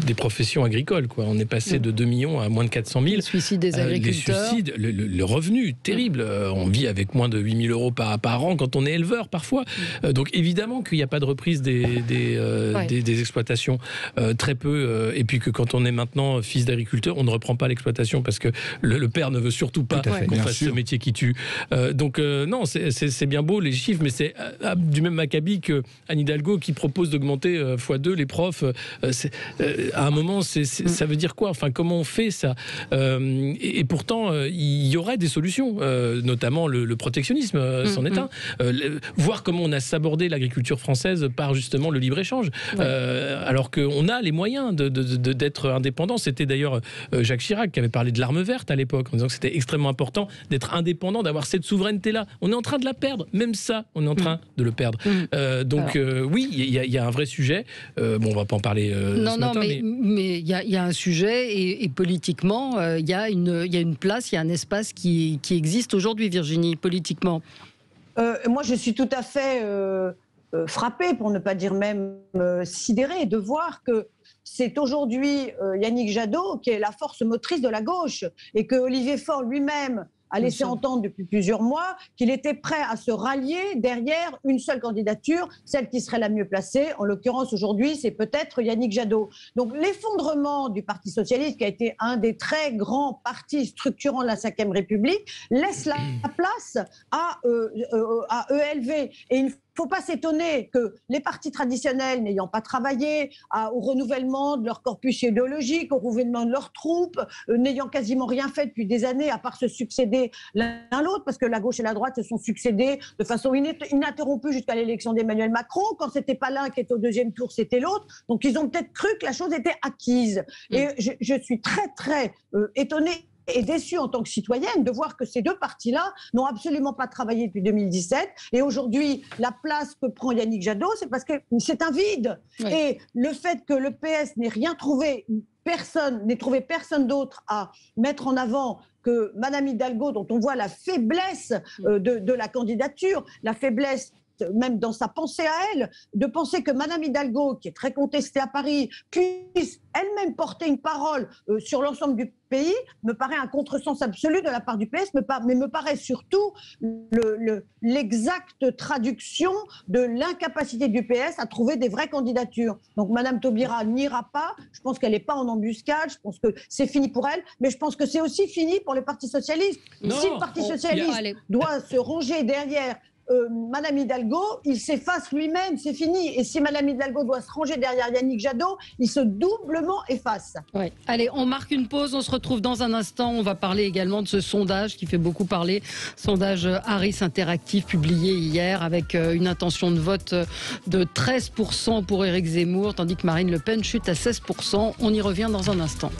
des professions agricoles, quoi. On est passé de 2 millions à moins de 400 000. Le suicide des agriculteurs. Les suicides, le revenu, terrible. On vit avec moins de 8 000 € par an quand on est éleveur parfois. Donc évidemment qu'il n'y a pas de reprise des exploitations, très peu. Et puis que quand on est maintenant fils d'agriculteur, on ne reprend pas l'exploitation parce que le père ne veut surtout pas qu'on fasse ce métier qui tue. Donc non, c'est bien beau les chiffres, mais c'est du même acabit que Anne Hidalgo qui propose d'augmenter x2 les profs. À un moment, ça veut dire quoi? Enfin, comment on fait ça? Et pourtant, il y aurait des solutions, notamment le protectionnisme, c'en est un. Voir comment on a sabordé l'agriculture française par justement le libre-échange, alors qu'on a les moyens d'être indépendant. C'était d'ailleurs Jacques Chirac qui avait parlé de l'arme verte à l'époque, en disant que c'était extrêmement important d'être indépendant, d'avoir cette souveraineté-là. On est en train de la perdre, même ça, on est en train de le perdre. Donc oui, il y a un vrai sujet. Bon, on va pas en parler ce matin, mais il y a un sujet et politiquement, il y a une place, il y a un espace qui existe aujourd'hui, Virginie, politiquement. Moi, je suis tout à fait frappée, pour ne pas dire même sidérée, de voir que c'est aujourd'hui Yannick Jadot qui est la force motrice de la gauche et que Olivier Faure lui-même a laissé entendre depuis plusieurs mois qu'il était prêt à se rallier derrière une seule candidature, celle qui serait la mieux placée. En l'occurrence, aujourd'hui, c'est peut-être Yannick Jadot. Donc l'effondrement du Parti socialiste, qui a été un des très grands partis structurants de la Ve République, laisse la place à ELV. Et il ne faut pas s'étonner que les partis traditionnels, n'ayant pas travaillé au renouvellement de leur corpus idéologique, au renouvellement de leurs troupes, n'ayant quasiment rien fait depuis des années, à part se succéder l'un l'autre, parce que la gauche et la droite se sont succédés de façon ininterrompue jusqu'à l'élection d'Emmanuel Macron. Quand c'était pas l'un qui était au deuxième tour, c'était l'autre. Donc ils ont peut-être cru que la chose était acquise. Et je suis très, très étonnée et déçue en tant que citoyenne de voir que ces deux partis-là n'ont absolument pas travaillé depuis 2017. Et aujourd'hui, la place que prend Yannick Jadot, c'est parce que c'est un vide. Oui. Et le fait que le PS n'ait trouvé personne d'autre à mettre en avant que Madame Hidalgo, dont on voit la faiblesse de la candidature, la faiblesse même dans sa pensée à elle, de penser que Madame Hidalgo, qui est très contestée à Paris, puisse elle-même porter une parole sur l'ensemble du pays, me paraît un contresens absolu de la part du PS, mais me paraît surtout l'exacte traduction de l'incapacité du PS à trouver des vraies candidatures. Donc Madame Taubira n'ira pas, je pense qu'elle n'est pas en embuscade, je pense que c'est fini pour elle, mais je pense que c'est aussi fini pour le Parti socialiste. Si le Parti socialiste doit se ranger derrière Madame Hidalgo, il s'efface lui-même, c'est fini. Et si Madame Hidalgo doit se ranger derrière Yannick Jadot, il se doublement efface. Ouais. Allez, on marque une pause, on se retrouve dans un instant. On va parler également de ce sondage qui fait beaucoup parler. Sondage Harris Interactive publié hier avec une intention de vote de 13% pour Éric Zemmour, tandis que Marine Le Pen chute à 16%. On y revient dans un instant.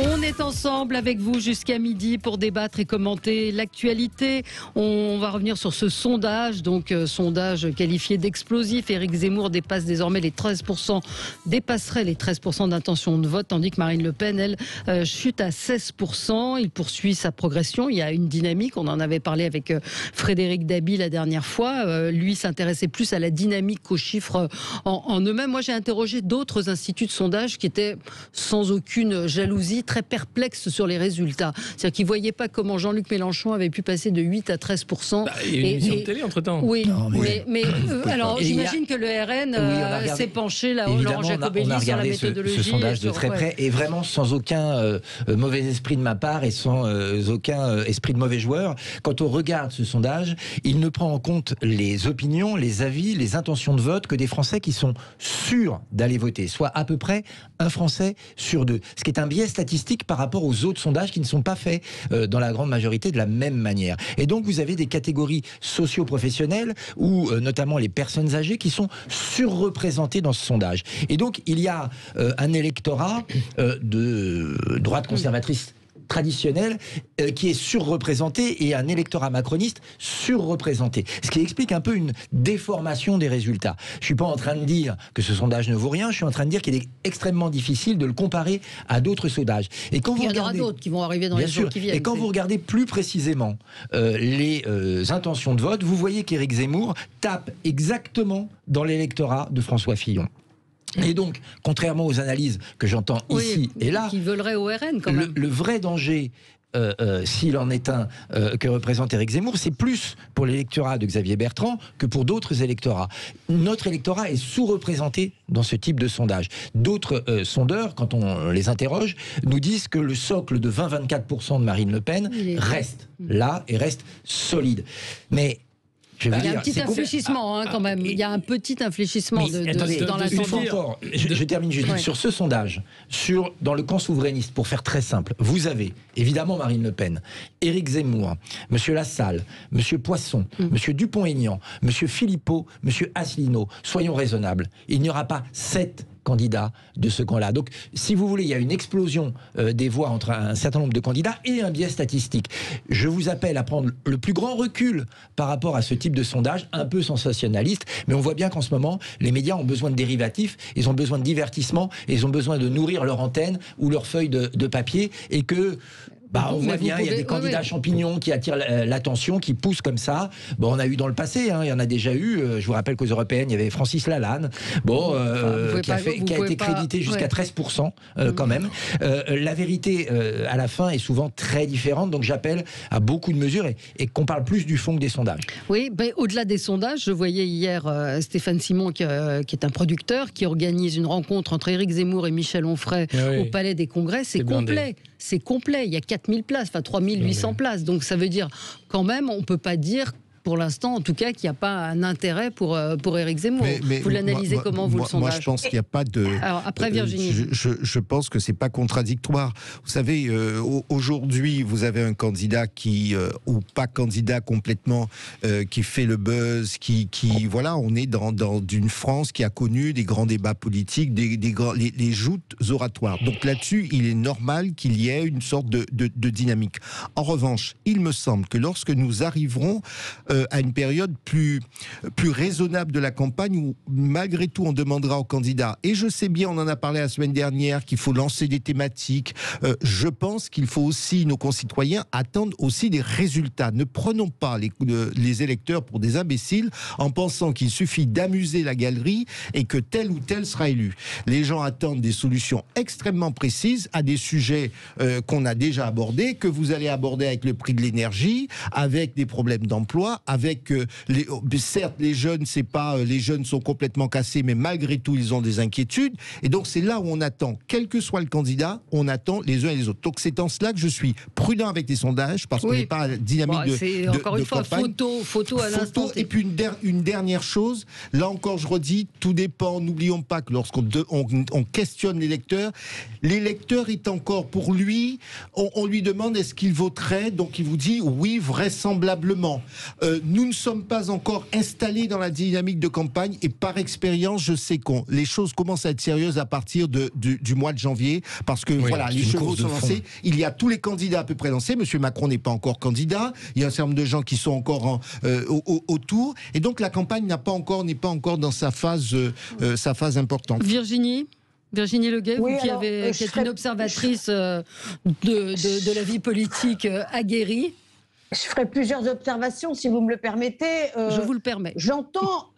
On est ensemble avec vous jusqu'à midi pour débattre et commenter l'actualité. On va revenir sur ce sondage, donc sondage qualifié d'explosif. Éric Zemmour dépasse désormais les 13%, dépasserait les 13% d'intention de vote, tandis que Marine Le Pen, elle, chute à 16%. Il poursuit sa progression. Il y a une dynamique. On en avait parlé avec Frédéric Dabi la dernière fois. Lui s'intéressait plus à la dynamique qu'aux chiffres en eux-mêmes. Moi, j'ai interrogé d'autres instituts de sondage qui étaient sans aucune jalousie, très perplexes sur les résultats. C'est-à-dire qu'ils ne voyaient pas comment Jean-Luc Mélenchon avait pu passer de 8 à 13%. Il y a une émission de télé entre-temps. Oui, non, mais alors j'imagine que le RN s'est penché là, Laurent Jacobelli sur la méthodologie. Ce sondage de très près, et vraiment sans aucun mauvais esprit de ma part et sans aucun esprit de mauvais joueur. Quand on regarde ce sondage, il ne prend en compte les opinions, les avis, les intentions de vote que des Français qui sont sûrs d'aller voter, soit à peu près un Français sur deux. Ce qui est un biais statistique par rapport aux autres sondages qui ne sont pas faits dans la grande majorité de la même manière. Et donc vous avez des catégories socio-professionnelles ou notamment les personnes âgées qui sont surreprésentées dans ce sondage. Et donc il y a un électorat de droite conservatrice traditionnel qui est surreprésenté et un électorat macroniste surreprésenté. Ce qui explique un peu une déformation des résultats. Je ne suis pas en train de dire que ce sondage ne vaut rien, je suis en train de dire qu'il est extrêmement difficile de le comparer à d'autres sondages. Et quand il y en aura d'autres qui vont arriver dans les jours qui viennent. Et quand vous regardez plus précisément les intentions de vote, vous voyez qu'Éric Zemmour tape exactement dans l'électorat de François Fillon. Et donc, contrairement aux analyses que j'entends ici et là, qui voleraient au RN quand même. Le vrai danger s'il en est un que représente Éric Zemmour, c'est plus pour l'électorat de Xavier Bertrand que pour d'autres électorats. Notre électorat est sous-représenté dans ce type de sondage. D'autres sondeurs, quand on les interroge, nous disent que le socle de 20-24% de Marine Le Pen reste là et reste solide. Mais il y a un petit infléchissement quand même. Il y a un petit infléchissement dans la tendance. Je termine juste. Sur ce sondage, dans le camp souverainiste, pour faire très simple, vous avez évidemment Marine Le Pen, Éric Zemmour, M. Lassalle, M. Poisson, M. Dupont-Aignan, M. Philippot, M. Asselineau. Soyons raisonnables. Il n'y aura pas 7 candidats de ce camp-là. Donc, si vous voulez, il y a une explosion des voix entre un certain nombre de candidats et un biais statistique. Je vous appelle à prendre le plus grand recul par rapport à ce type de sondage, un peu sensationnaliste, mais on voit bien qu'en ce moment, les médias ont besoin de dérivatifs, ils ont besoin de divertissement, et ils ont besoin de nourrir leur antenne ou leur feuille de papier, et que... on voit bien, il y a des candidats champignons qui attirent l'attention, qui poussent comme ça. Bon, on a eu dans le passé, il y en a déjà eu. Je vous rappelle qu'aux Européennes, il y avait Francis Lalanne, qui a été crédité jusqu'à 13% quand même. La vérité, à la fin, est souvent très différente. Donc j'appelle à beaucoup de mesures et qu'on parle plus du fond que des sondages. Oui, au-delà des sondages, je voyais hier Stéphane Simon, qui est un producteur, qui organise une rencontre entre Éric Zemmour et Michel Onfray au Palais des Congrès. C'est complet. C'est complet. Il y a 4000 places, enfin 3800 places. Donc ça veut dire quand même, on ne peut pas dire pour l'instant, en tout cas, qu'il n'y a pas un intérêt pour Éric Zemmour. Vous l'analysez comment, vous, le sondage? Moi, je pense qu'il n'y a pas de... Alors, après, Virginie. Je pense que ce n'est pas contradictoire. Vous savez, aujourd'hui, vous avez un candidat ou pas candidat complètement, qui fait le buzz, voilà, on est dans une France qui a connu des grands débats politiques, les joutes oratoires. Donc là-dessus, il est normal qu'il y ait une sorte de dynamique. En revanche, il me semble que lorsque nous arriverons à une période plus raisonnable de la campagne où malgré tout on demandera aux candidats, et je sais bien, on en a parlé la semaine dernière, qu'il faut lancer des thématiques, je pense qu'il faut aussi, nos concitoyens attendent aussi des résultats. Ne prenons pas les électeurs pour des imbéciles en pensant qu'il suffit d'amuser la galerie et que tel ou tel sera élu. Les gens attendent des solutions extrêmement précises à des sujets qu'on a déjà abordés, que vous allez aborder avec le prix de l'énergie, avec des problèmes d'emploi, avec certes les jeunes, c'est pas les jeunes sont complètement cassés, mais malgré tout ils ont des inquiétudes, et donc c'est là où on attend, quel que soit le candidat, on attend les uns et les autres. Donc c'est en cela que je suis prudent avec les sondages, parce qu'on n'est pas à la dynamique de encore une fois campagne. Photo à l'instant. Et puis une dernière chose, là encore je redis, tout dépend, n'oublions pas que lorsqu'on questionne l'électeur est encore pour lui, on lui demande est-ce qu'il voterait, donc il vous dit oui vraisemblablement. Nous ne sommes pas encore installés dans la dynamique de campagne, et par expérience, je sais que les choses commencent à être sérieuses à partir du mois de janvier, parce que voilà, les chevaux sont lancés. Il y a tous les candidats à peu près lancés. Monsieur Macron n'est pas encore candidat. Il y a un certain nombre de gens qui sont encore autour, et donc la campagne n'est pas encore dans sa phase importante. Virginie Leguet, vous qui êtes une observatrice de la vie politique aguerrie. Je ferai plusieurs observations, si vous me le permettez. Je vous le permets. J'entends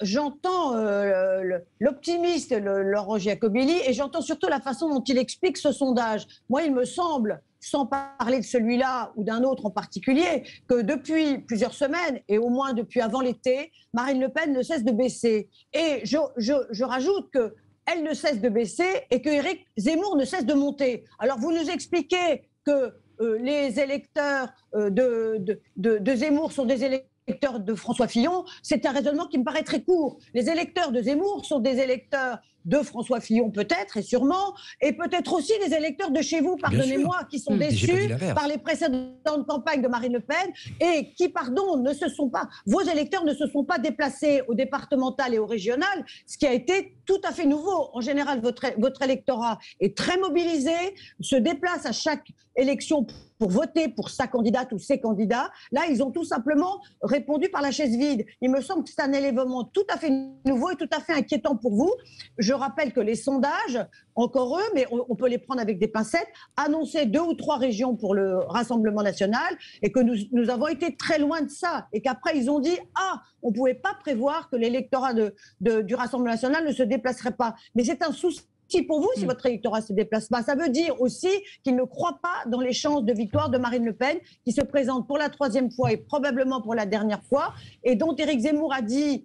l'optimiste Laurent Giacobelli, et j'entends surtout la façon dont il explique ce sondage. Moi, il me semble, sans parler de celui-là ou d'un autre en particulier, que depuis plusieurs semaines, et au moins depuis avant l'été, Marine Le Pen ne cesse de baisser. Et je rajoute qu'elle ne cesse de baisser et que Éric Zemmour ne cesse de monter. Alors, vous nous expliquez que les électeurs de Zemmour sont des électeurs de François Fillon, c'est un raisonnement qui me paraît très court. Les électeurs de Zemmour sont des électeurs de François Fillon peut-être, et sûrement, et peut-être aussi des électeurs de chez vous, pardonnez-moi, qui sont déçus par les précédentes campagnes de Marine Le Pen, et qui, vos électeurs ne se sont pas déplacés au départemental et au régional, ce qui a été tout à fait nouveau. En général, votre électorat est très mobilisé, se déplace à chaque élection pour voter pour sa candidate ou ses candidats. Là, ils ont tout simplement répondu par la chaise vide. Il me semble que c'est un élément tout à fait nouveau et tout à fait inquiétant pour vous. Je rappelle que les sondages, encore eux, mais on peut les prendre avec des pincettes, annonçaient 2 ou 3 régions pour le Rassemblement national, et que nous avons été très loin de ça. Et qu'après, ils ont dit « Ah, on ne pouvait pas prévoir que l'électorat du Rassemblement national ne se déplacerait pas ». Mais c'est un souci aussi pour vous si votre électorat se déplace pas. Ça veut dire aussi qu'il ne croit pas dans les chances de victoire de Marine Le Pen, qui se présente pour la 3e fois et probablement pour la dernière fois, et dont Éric Zemmour a dit,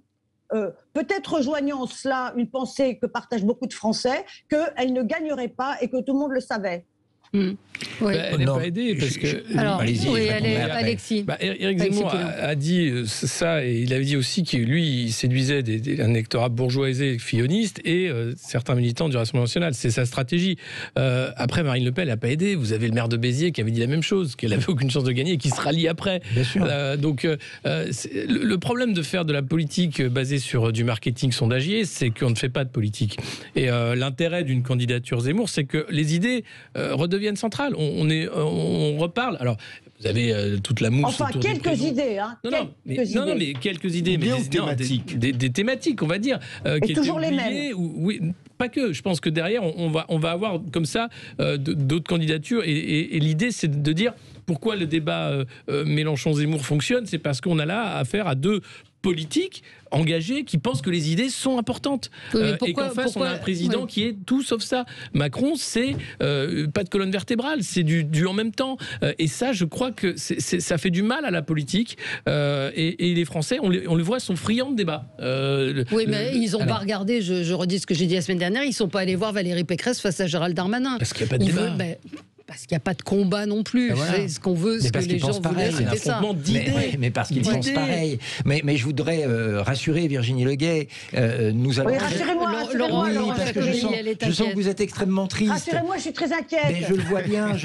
peut-être rejoignant cela une pensée que partagent beaucoup de Français, qu'elle ne gagnerait pas et que tout le monde le savait. Oui. Elle n'est pas aidée parce que. Alors, Alexis. Éric Zemmour a dit ça, et il avait dit aussi que lui, il séduisait un électorat bourgeoisé, filloniste, et certains militants du Rassemblement national. C'est sa stratégie. Après, Marine Le Pen, elle n'a pas aidé. Vous avez le maire de Béziers qui avait dit la même chose, qu'elle n'avait aucune chance de gagner et qui se rallie après. Bien sûr. Donc, le problème de faire de la politique basée sur du marketing sondagier, c'est qu'on ne fait pas de politique. Et l'intérêt d'une candidature Zemmour, c'est que les idées redeviennent centrales. On reparle. Alors, vous avez toute la mousse. Enfin, quelques idées. Hein. Non, mais quelques idées. Mais des thématiques, on va dire. Et toujours les mêmes. Oui, pas que. Je pense que derrière, on va avoir comme ça d'autres candidatures. Et l'idée, c'est de dire pourquoi le débat Mélenchon-Zemmour fonctionne. C'est parce qu'on a là affaire à deux politiques engagés qui pensent que les idées sont importantes. Oui, et qu'en face, on a un président qui est tout sauf ça. Macron, c'est pas de colonne vertébrale, c'est du en même temps. Et ça, je crois que ça fait du mal à la politique. Et les Français, on le voit, sont friands de débat. Oui, mais ils n'ont pas regardé, je redis ce que j'ai dit la semaine dernière, ils ne sont pas allés voir Valérie Pécresse face à Gérald Darmanin. Parce qu'il n'y a pas de débat. Parce qu'il n'y a pas de combat non plus. C'est ce qu'on veut, ce que les gens voulaient, c'était ça. Mais parce qu'ils pensent pareil. Mais je voudrais rassurer Virginie Leguet. Nous allons. Oui, rassurez-moi. Parce que je sens que vous êtes extrêmement triste. Rassurez-moi, je suis très inquiète. Mais je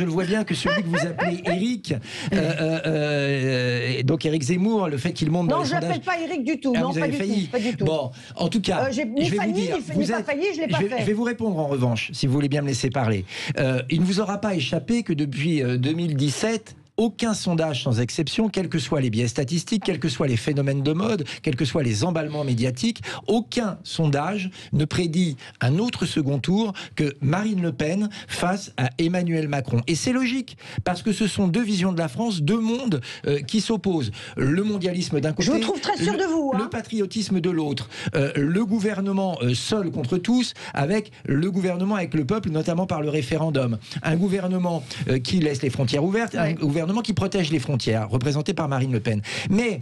le vois bien que celui que vous appelez Éric, donc Éric Zemmour, le fait qu'il monte dans les sondages. Non, je ne l'appelle pas Éric du tout. Non, pas du tout. Bon, en tout cas, je vais vous dire, je l'ai pas fait. Je vais vous répondre en revanche, si vous voulez bien me laisser parler. Il ne vous aura pas échappé que depuis 2017, aucun sondage sans exception, quels que soient les biais statistiques, quels que soient les phénomènes de mode, quels que soient les emballements médiatiques, aucun sondage ne prédit un autre second tour que Marine Le Pen face à Emmanuel Macron. Et c'est logique, parce que ce sont deux visions de la France, deux mondes qui s'opposent. Le mondialisme d'un côté, je vous trouve très sûr de vous, le patriotisme de l'autre. Le gouvernement seul contre tous, avec le gouvernement avec le peuple, notamment par le référendum. Un gouvernement qui laisse les frontières ouvertes, un gouvernement qui protège les frontières, représenté par Marine Le Pen. Mais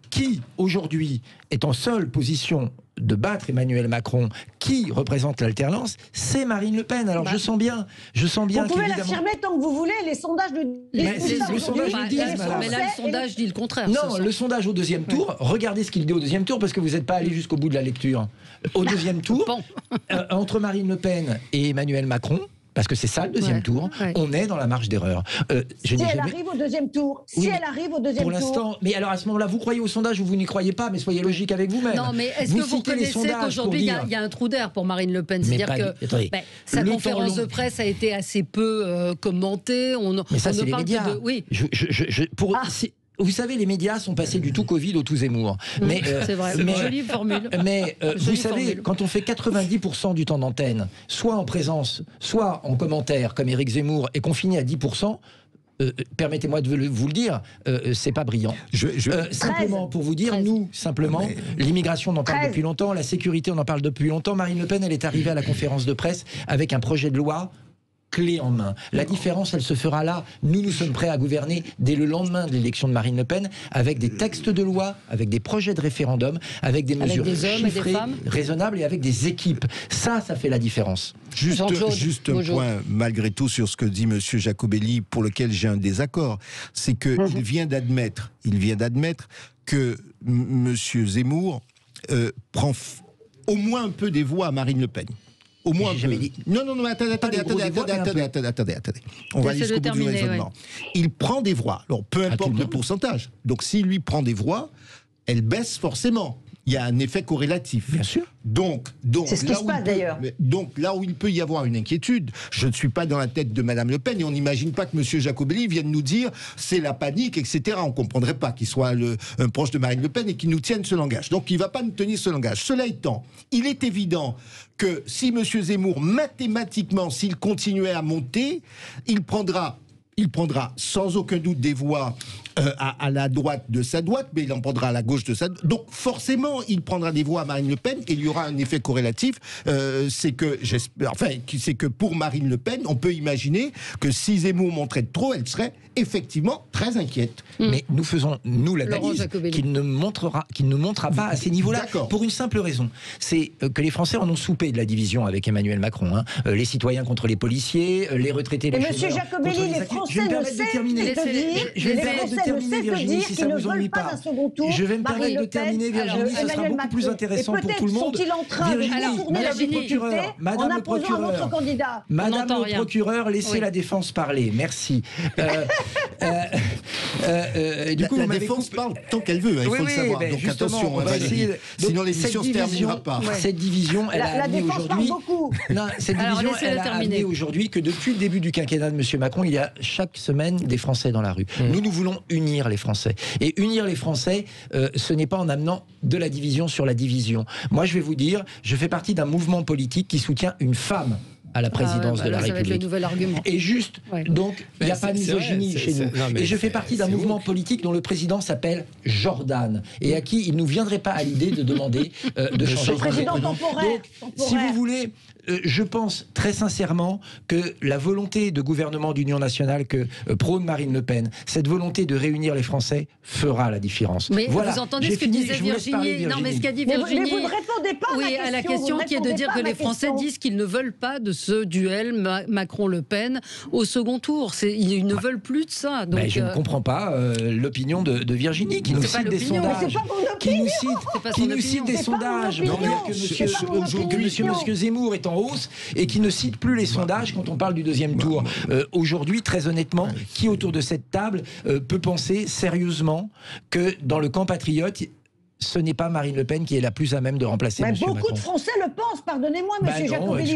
qui, aujourd'hui, est en seule position de battre Emmanuel Macron, qui représente l'alternance, c'est Marine Le Pen. Alors je sens bien vous pouvez l'affirmer tant que vous voulez, les sondages le disent. Mais là, le sondage dit le contraire. Non, le sondage au deuxième tour, regardez ce qu'il dit au deuxième tour, parce que vous n'êtes pas allé jusqu'au bout de la lecture. Au deuxième tour, entre Marine Le Pen et Emmanuel Macron, parce que c'est ça le deuxième tour, on est dans la marge d'erreur. Si elle arrive au deuxième tour, pour l'instant, mais alors à ce moment-là, vous croyez au sondage ou vous n'y croyez pas, mais soyez logique avec vous-même. Non, mais est-ce que vous reconnaissez qu'aujourd'hui il y a un trou d'air pour Marine Le Pen? C'est-à-dire que sa conférence de presse a été assez peu commentée. Mais ça, c'est les médias. Oui. Vous savez, les médias sont passés du tout Covid au tout Zemmour. Mais c'est vrai, c'est une jolie formule. Mais vous savez, quand on fait 90% du temps d'antenne, soit en présence, soit en commentaire, comme Éric Zemmour, et qu'on finit à 10%, permettez-moi de vous le dire, c'est pas brillant. Simplement pour vous dire, nous, simplement, l'immigration, on en parle depuis longtemps, la sécurité, on en parle depuis longtemps. Marine Le Pen, elle est arrivée à la conférence de presse avec un projet de loi clé en main. La différence, elle se fera là. Nous sommes prêts à gouverner dès le lendemain de l'élection de Marine Le Pen, avec des textes de loi, avec des projets de référendum, avec des mesures chiffrées, raisonnables et avec des équipes. Ça fait la différence. Juste un point, malgré tout, sur ce que dit M. Jacobelli, pour lequel j'ai un désaccord, c'est qu'il vient d'admettre que M. Zemmour prend au moins un peu des voix à Marine Le Pen. Au moins un peu. Non, attendez. On va aller jusqu'au bout du raisonnement. Il prend des voix. Alors, peu importe le pourcentage. Donc, s'il lui prend des voix, elle baisse forcément. Il y a un effet corrélatif. Bien sûr. Donc c'est ce qui se passe d'ailleurs. Donc là où il peut y avoir une inquiétude, je ne suis pas dans la tête de Mme Le Pen et on n'imagine pas que M. Jacobelli vienne nous dire c'est la panique, etc. On ne comprendrait pas qu'il soit un proche de Marine Le Pen et qu'il nous tienne ce langage. Donc il ne va pas nous tenir ce langage. Cela étant, il est évident que si M. Zemmour, mathématiquement, s'il continuait à monter, il prendra il prendra sans aucun doute des voix à la droite de sa droite, mais il en prendra à la gauche de sa droite. Donc forcément, il prendra des voix à Marine Le Pen et il y aura un effet corrélatif. C'est que pour Marine Le Pen, on peut imaginer que si Zemmour montrait de trop, elle serait effectivement très inquiète. Mais nous faisons, nous, l'analyse qu'il ne montrera pas à ces niveaux-là. Pour une simple raison, c'est que les Français en ont soupé de la division avec Emmanuel Macron. Hein. Les citoyens contre les policiers, les retraités, les chômeurs. Monsieur Jacobelli, les Français ne cessent de dire qu'ils ne veulent pas d'un second tour. Je vais me permettre de terminer, Virginie, ce sera beaucoup plus intéressant pour tout le monde. Sont-ils en train de tourner la difficulté en imposant un autre candidat? Madame le procureur, laissez la défense parler. Merci. Du coup, la défense parle tant qu'elle veut, il faut le savoir. Donc attention, sinon l'émission ne se terminera pas. Cette division, elle a amené aujourd'hui. Cette division, elle a amené aujourd'hui que depuis le début du quinquennat de M. Macron, il y a chaque semaine des Français dans la rue. Nous voulons unir les Français. Et unir les Français, ce n'est pas en amenant de la division sur la division. Moi, je vais vous dire, je fais partie d'un mouvement politique qui soutient une femme à la présidence de la République. Ça va être le nouvel argument. Et juste, donc, il n'y a pas de misogynie chez nous. Et je fais partie d'un mouvement politique dont le président s'appelle Jordan, et à qui il ne nous viendrait pas à l'idée de demander de changer de président temporaire. Donc, si vous voulez, je pense très sincèrement que la volonté de gouvernement d'union nationale que prône Marine Le Pen, cette volonté de réunir les Français fera la différence. Mais voilà, vous entendez ce que disait Virginie? Non, mais ce qu'a dit Virginie. Mais vous ne répondez pas à la question qui est de dire que les Français disent qu'ils ne veulent pas de ce duel Macron-Le Pen au second tour. Ils ne veulent plus de ça. Donc, je ne comprends pas l'opinion de Virginie qui nous cite des sondages. Qui nous cite des sondages. Que monsieur Zemmour est en hausse et qui ne cite plus les sondages quand on parle du deuxième tour. Aujourd'hui, très honnêtement, qui autour de cette table peut penser sérieusement que dans le camp patriote, ce n'est pas Marine Le Pen qui est la plus à même de remplacer M. Macron. Beaucoup de Français le pensent, pardonnez-moi, monsieur Jacobelli.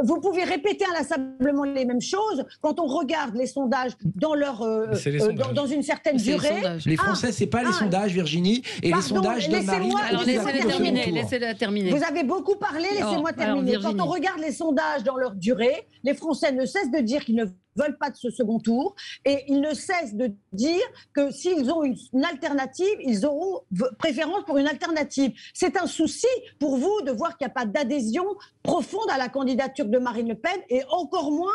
Vous pouvez répéter inlassablement les mêmes choses quand on regarde les sondages dans dans une certaine durée. Les Français, c'est pas les sondages, Virginie, et les sondages de Marine. Alors laissez-la terminer. Vous avez beaucoup parlé, laissez-moi terminer. Quand on regarde les sondages dans leur durée, les Français ne cessent de dire qu'ils ne veulent pas de ce second tour, et ils ne cessent de dire que s'ils ont une alternative, ils auront préférence pour une alternative. C'est un souci pour vous de voir qu'il n'y a pas d'adhésion profonde à la candidature de Marine Le Pen, et encore moins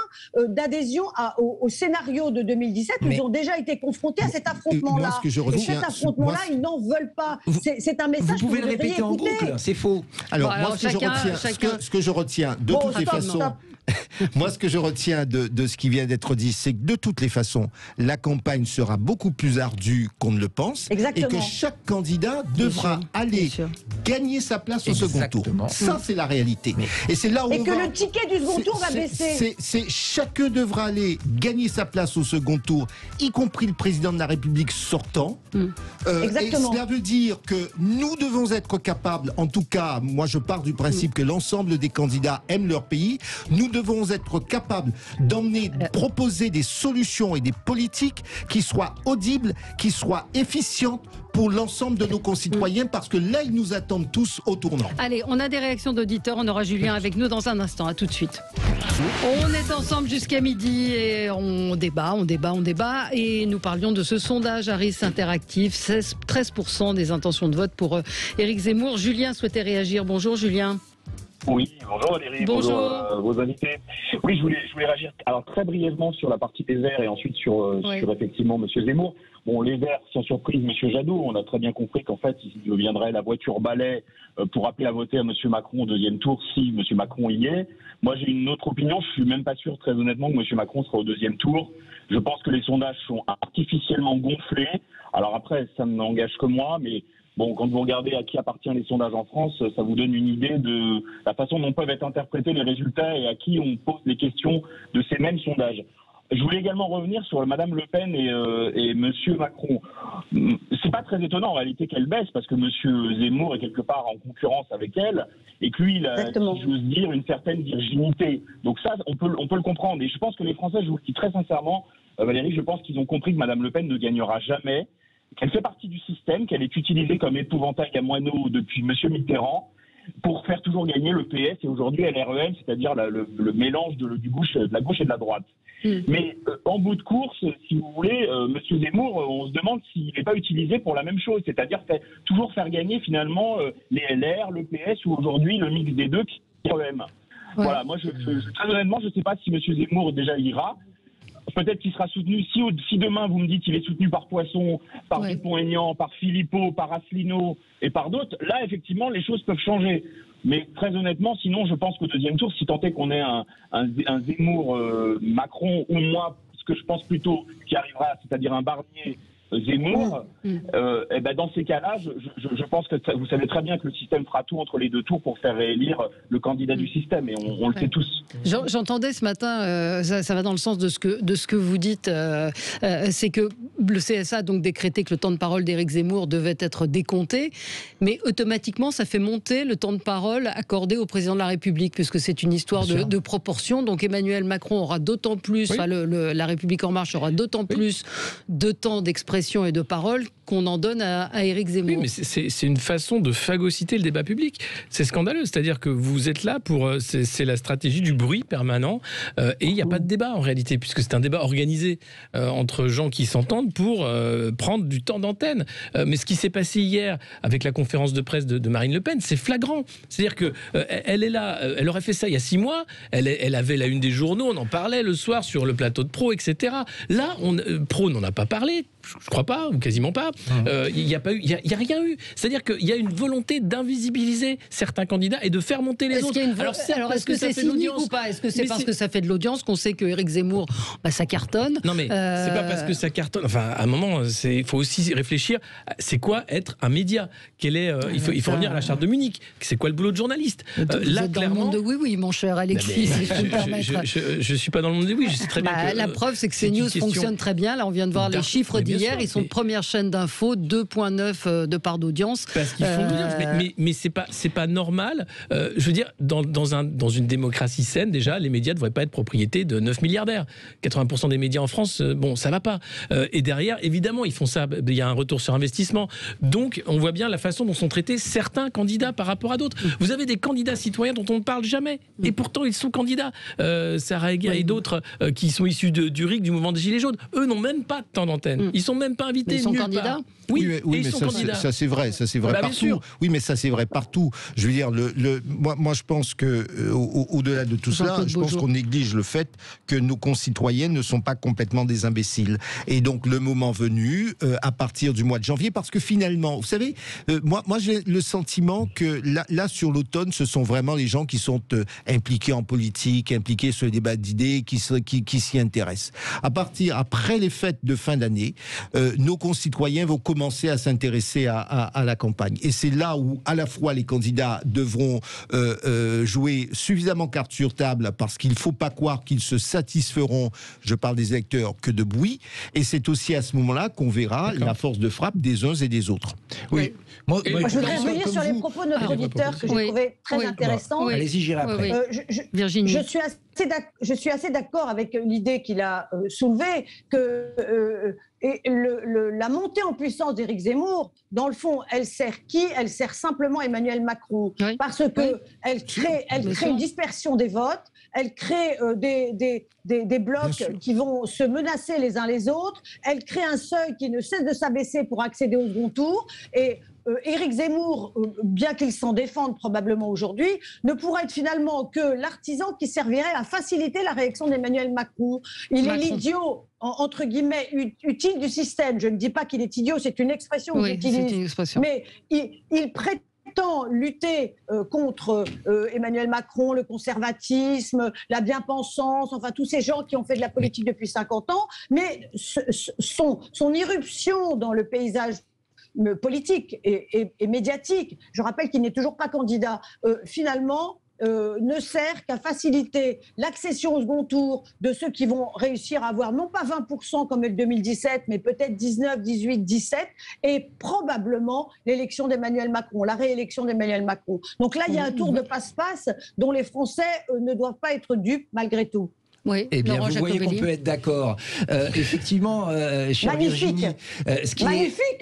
d'adhésion au scénario de 2017, où ils ont déjà été confrontés à cet affrontement-là. Et cet affrontement-là, ils n'en veulent pas. C'est un message que vous pouvez le répéter en boucle, c'est faux. Alors, moi, ce que je retiens, de toutes les façons... Moi, ce que je retiens de ce qui vient d'être dit, c'est que de toutes les façons, la campagne sera beaucoup plus ardue qu'on ne le pense. Exactement. Et que chaque candidat devra aller gagner sa place au second tour. Ça, c'est la réalité. Et c'est là où le ticket du second tour va baisser. Chacun devra aller gagner sa place au second tour, y compris le président de la République sortant. Exactement. Et cela veut dire que nous devons être capables, en tout cas, moi je pars du principe que l'ensemble des candidats aiment leur pays, nous devons être capables d'emmener, proposer des solutions et des politiques qui soient audibles, qui soient efficientes pour l'ensemble de nos concitoyens, parce que là, ils nous attendent tous au tournant. Allez, on a des réactions d'auditeurs, on aura Julien avec nous dans un instant, à tout de suite. On est ensemble jusqu'à midi et on débat, et nous parlions de ce sondage Harris Interactive, 13% des intentions de vote pour Éric Zemmour. Julien souhaitait réagir, bonjour Julien. Oui, bonjour Valérie, bonjour vos invités. Oui, je voulais réagir alors très brièvement sur la partie des Verts et ensuite sur effectivement M. Zemmour. Bon, les Verts, sans surprise, M. Jadot, on a très bien compris qu'en fait, il deviendrait la voiture balai pour appeler à voter à M. Macron au deuxième tour si M. Macron y est. Moi, j'ai une autre opinion. Je suis même pas sûr, très honnêtement, que M. Macron sera au deuxième tour. Je pense que les sondages sont artificiellement gonflés. Alors après, ça ne n'engage que moi, mais bon, quand vous regardez à qui appartiennent les sondages en France, ça vous donne une idée de la façon dont peuvent être interprétés les résultats et à qui on pose les questions de ces mêmes sondages. Je voulais également revenir sur Mme Le Pen et M. Macron. C'est pas très étonnant en réalité qu'elle baisse, parce que M. Zemmour est quelque part en concurrence avec elle, et que lui, il a, si j'ose dire, une certaine virginité. Donc ça, on peut le comprendre. Et je pense que les Français, je vous le dis très sincèrement, Valérie, je pense qu'ils ont compris que Mme Le Pen ne gagnera jamais, qu'elle fait partie du système, qu'elle est utilisée comme épouvantail à moineaux depuis M. Mitterrand, pour faire toujours gagner le PS et aujourd'hui LREM, c'est-à-dire le mélange de la gauche et de la droite. Mais en bout de course, si vous voulez, Monsieur Zemmour, on se demande s'il n'est pas utilisé pour la même chose, c'est-à-dire toujours faire gagner finalement les LR, le PS ou aujourd'hui le mix des deux qui est le problème. Ouais. Voilà, moi, très honnêtement, je ne sais pas si M. Zemmour déjà ira. Peut-être qu'il sera soutenu. Si demain, vous me dites qu'il est soutenu par Poisson, par Dupont-Aignan, par Philippot, par Asselineau et par d'autres, là, effectivement, les choses peuvent changer. Mais très honnêtement, sinon, je pense qu'au deuxième tour, si tant est qu'on ait un Zemmour Macron ou moi, ce que je pense plutôt qui arrivera, c'est-à-dire un Barnier Zemmour, et ben dans ces cas-là, je pense que vous savez très bien que le système fera tout entre les deux tours pour faire réélire le candidat du système, et on le sait tous. J'entendais ce matin, ça va dans le sens de ce que vous dites, c'est que le CSA a donc décrété que le temps de parole d'Éric Zemmour devait être décompté, mais automatiquement ça fait monter le temps de parole accordé au président de la République, puisque c'est une histoire de proportion. Donc Emmanuel Macron aura d'autant plus, la République En Marche aura d'autant plus de temps d'expression et de parole qu'on en donne à Éric Zemmour. Oui, mais c'est une façon de phagocyter le débat public. C'est scandaleux. C'est-à-dire que vous êtes là pour... C'est la stratégie du bruit permanent. Et il n'y a pas de débat en réalité, puisque c'est un débat organisé entre gens qui s'entendent pour prendre du temps d'antenne. Mais ce qui s'est passé hier avec la conférence de presse de Marine Le Pen, c'est flagrant. C'est-à-dire qu'elle est là, elle aurait fait ça il y a 6 mois, elle avait la une des journaux, on en parlait le soir sur le plateau de Pro, etc. Là, Pro n'en a pas parlé. Je crois pas, ou quasiment pas. Il n'y a rien eu. C'est-à-dire qu'il y a une volonté d'invisibiliser certains candidats et de faire monter les autres. Alors, est-ce que c'est cynique ou pas? Est-ce que c'est parce que ça fait de l'audience qu'on sait que Éric Zemmour, ça cartonne? Non, mais c'est pas parce que ça cartonne. Enfin, à un moment, il faut aussi réfléchir. C'est quoi être un média? Il faut revenir à la charte de Munich. C'est quoi le boulot de journaliste? Là, clairement, dans le monde de oui, mon cher Alexis. Je suis pas dans le monde de oui. Je sais très bien. La preuve, c'est que CNews fonctionne très bien. Là, on vient de voir les chiffres d'hier. Ils sont première chaîne d'infos, 2,9 de part d'audience. Parce qu'ils font de l'audience. Mais c'est pas normal. Je veux dire, dans une démocratie saine, déjà, les médias ne devraient pas être propriété de 9 milliardaires. 80% des médias en France, bon, ça va pas. Et derrière, évidemment, ils font ça. Il y a un retour sur investissement. Donc, on voit bien la façon dont sont traités certains candidats par rapport à d'autres. Vous avez des candidats citoyens dont on ne parle jamais. Et pourtant, ils sont candidats. Sarah Egger et d'autres qui sont issus du RIC, du mouvement des Gilets jaunes. Eux n'ont même pas de temps d'antenne. Ils sont même pas invités. Ils sont candidats. Oui, mais ça c'est vrai, partout. Oui, mais ça c'est vrai partout. Je veux dire, moi je pense que au-delà de tout cela, je pense qu'on néglige le fait que nos concitoyens ne sont pas complètement des imbéciles. Et donc le moment venu, à partir du mois de janvier, parce que finalement, vous savez, moi j'ai le sentiment que là sur l'automne, ce sont vraiment les gens qui sont impliqués en politique, impliqués sur les débats d'idées, qui s'y intéressent. Après les fêtes de fin d'année, nos concitoyens vont commencer à s'intéresser à la campagne. Et c'est là où, à la fois, les candidats devront jouer suffisamment carte sur table, parce qu'il ne faut pas croire qu'ils se satisferont, je parle des électeurs, que de bruit. Et c'est aussi à ce moment-là qu'on verra la force de frappe des uns et des autres. Oui. Moi, je voudrais revenir sur les propos de notre auditeur que j'ai trouvé très intéressant. Allez-y, j'irai après. Virginie. Je suis assez d'accord avec l'idée qu'il a soulevée, que la montée en puissance d'Éric Zemmour, dans le fond, elle sert qui? Elle sert simplement Emmanuel Macron, parce que elle crée une dispersion des votes, elle crée des blocs qui vont se menacer les uns les autres, elle crée un seuil qui ne cesse de s'abaisser pour accéder au second tour, et Éric Zemmour, bien qu'il s'en défende probablement aujourd'hui, ne pourra être finalement que l'artisan qui servirait à faciliter la réélection d'Emmanuel Macron. Il est l'idiot, entre guillemets, utile du système. Je ne dis pas qu'il est idiot, c'est une expression que j'utilise. Mais il prétend lutter contre Emmanuel Macron, le conservatisme, la bien-pensance, enfin tous ces gens qui ont fait de la politique depuis 50 ans, mais son irruption dans le paysage politique et médiatique, je rappelle qu'il n'est toujours pas candidat, finalement ne sert qu'à faciliter l'accession au second tour de ceux qui vont réussir à avoir non pas 20% comme le 2017, mais peut-être 19, 18, 17, et probablement l'élection d'Emmanuel Macron, la réélection d'Emmanuel Macron. Donc là, il y a un tour de passe-passe dont les Français ne doivent pas être dupes malgré tout. Oui, eh bien, vous voyez qu'on peut être d'accord. Effectivement, chère Virginie,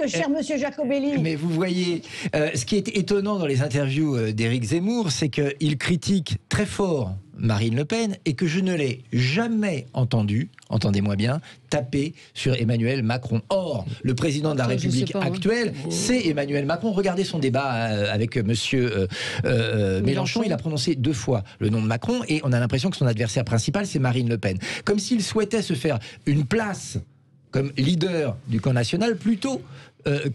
cher Monsieur Jacobelli. Mais vous voyez, ce qui est étonnant dans les interviews d'Éric Zemmour, c'est qu'il critique très fort Marine Le Pen et que je ne l'ai jamais entendu, entendez-moi bien, taper sur Emmanuel Macron. Or, le président de la République actuelle, c'est Emmanuel Macron. Regardez son débat avec monsieur Mélenchon. Il a prononcé 2 fois le nom de Macron et on a l'impression que son adversaire principal, c'est Marine Le Pen. Comme s'il souhaitait se faire une place comme leader du camp national plutôt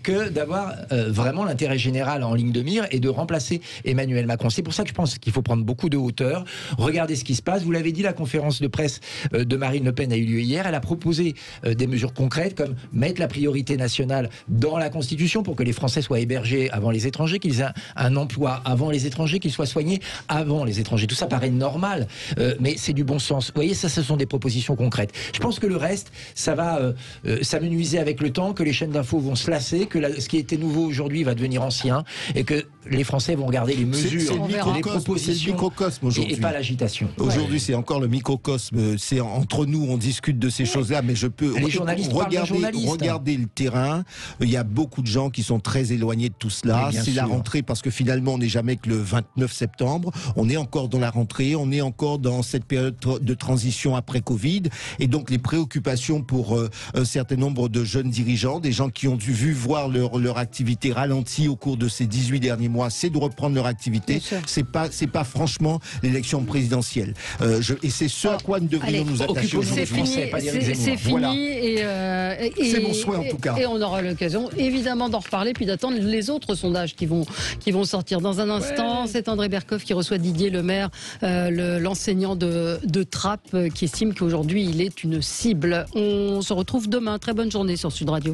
que d'avoir vraiment l'intérêt général en ligne de mire et de remplacer Emmanuel Macron. C'est pour ça que je pense qu'il faut prendre beaucoup de hauteur. Regardez ce qui se passe. Vous l'avez dit, la conférence de presse de Marine Le Pen a eu lieu hier. Elle a proposé des mesures concrètes comme mettre la priorité nationale dans la Constitution pour que les Français soient hébergés avant les étrangers, qu'ils aient un emploi avant les étrangers, qu'ils soient soignés avant les étrangers. Tout ça paraît normal, mais c'est du bon sens. Vous voyez, ça, ce sont des propositions concrètes. Je pense que le reste, ça va s'amenuiser avec le temps, que les chaînes d'infos vont se lasser, que ce qui était nouveau aujourd'hui va devenir ancien et que les Français vont regarder les mesures, les propositions, microcosme aujourd'hui. Et pas l'agitation. Aujourd'hui, c'est encore le microcosme. C'est entre nous, on discute de ces choses-là, mais je peux regarder le terrain. Il y a beaucoup de gens qui sont très éloignés de tout cela. C'est la rentrée parce que finalement, on n'est jamais que le 29 septembre. On est encore dans la rentrée, on est encore dans cette période de transition après Covid. Et donc, les préoccupations pour un certain nombre de jeunes dirigeants, des gens qui ont vu voir leur activité ralentie au cours de ces 18 derniers mois, c'est de reprendre leur activité. C'est pas franchement l'élection présidentielle. Et c'est ce à quoi nous devrions nous attacher aujourd'hui. C'est fini. C'est mon souhait en tout cas. Et on aura l'occasion évidemment d'en reparler puis d'attendre les autres sondages qui vont sortir dans un instant. C'est André Berkoff qui reçoit Didier Lemaire, l'enseignant de Trappes, qui estime qu'aujourd'hui il est une cible. On se retrouve demain. Très bonne journée sur Sud Radio.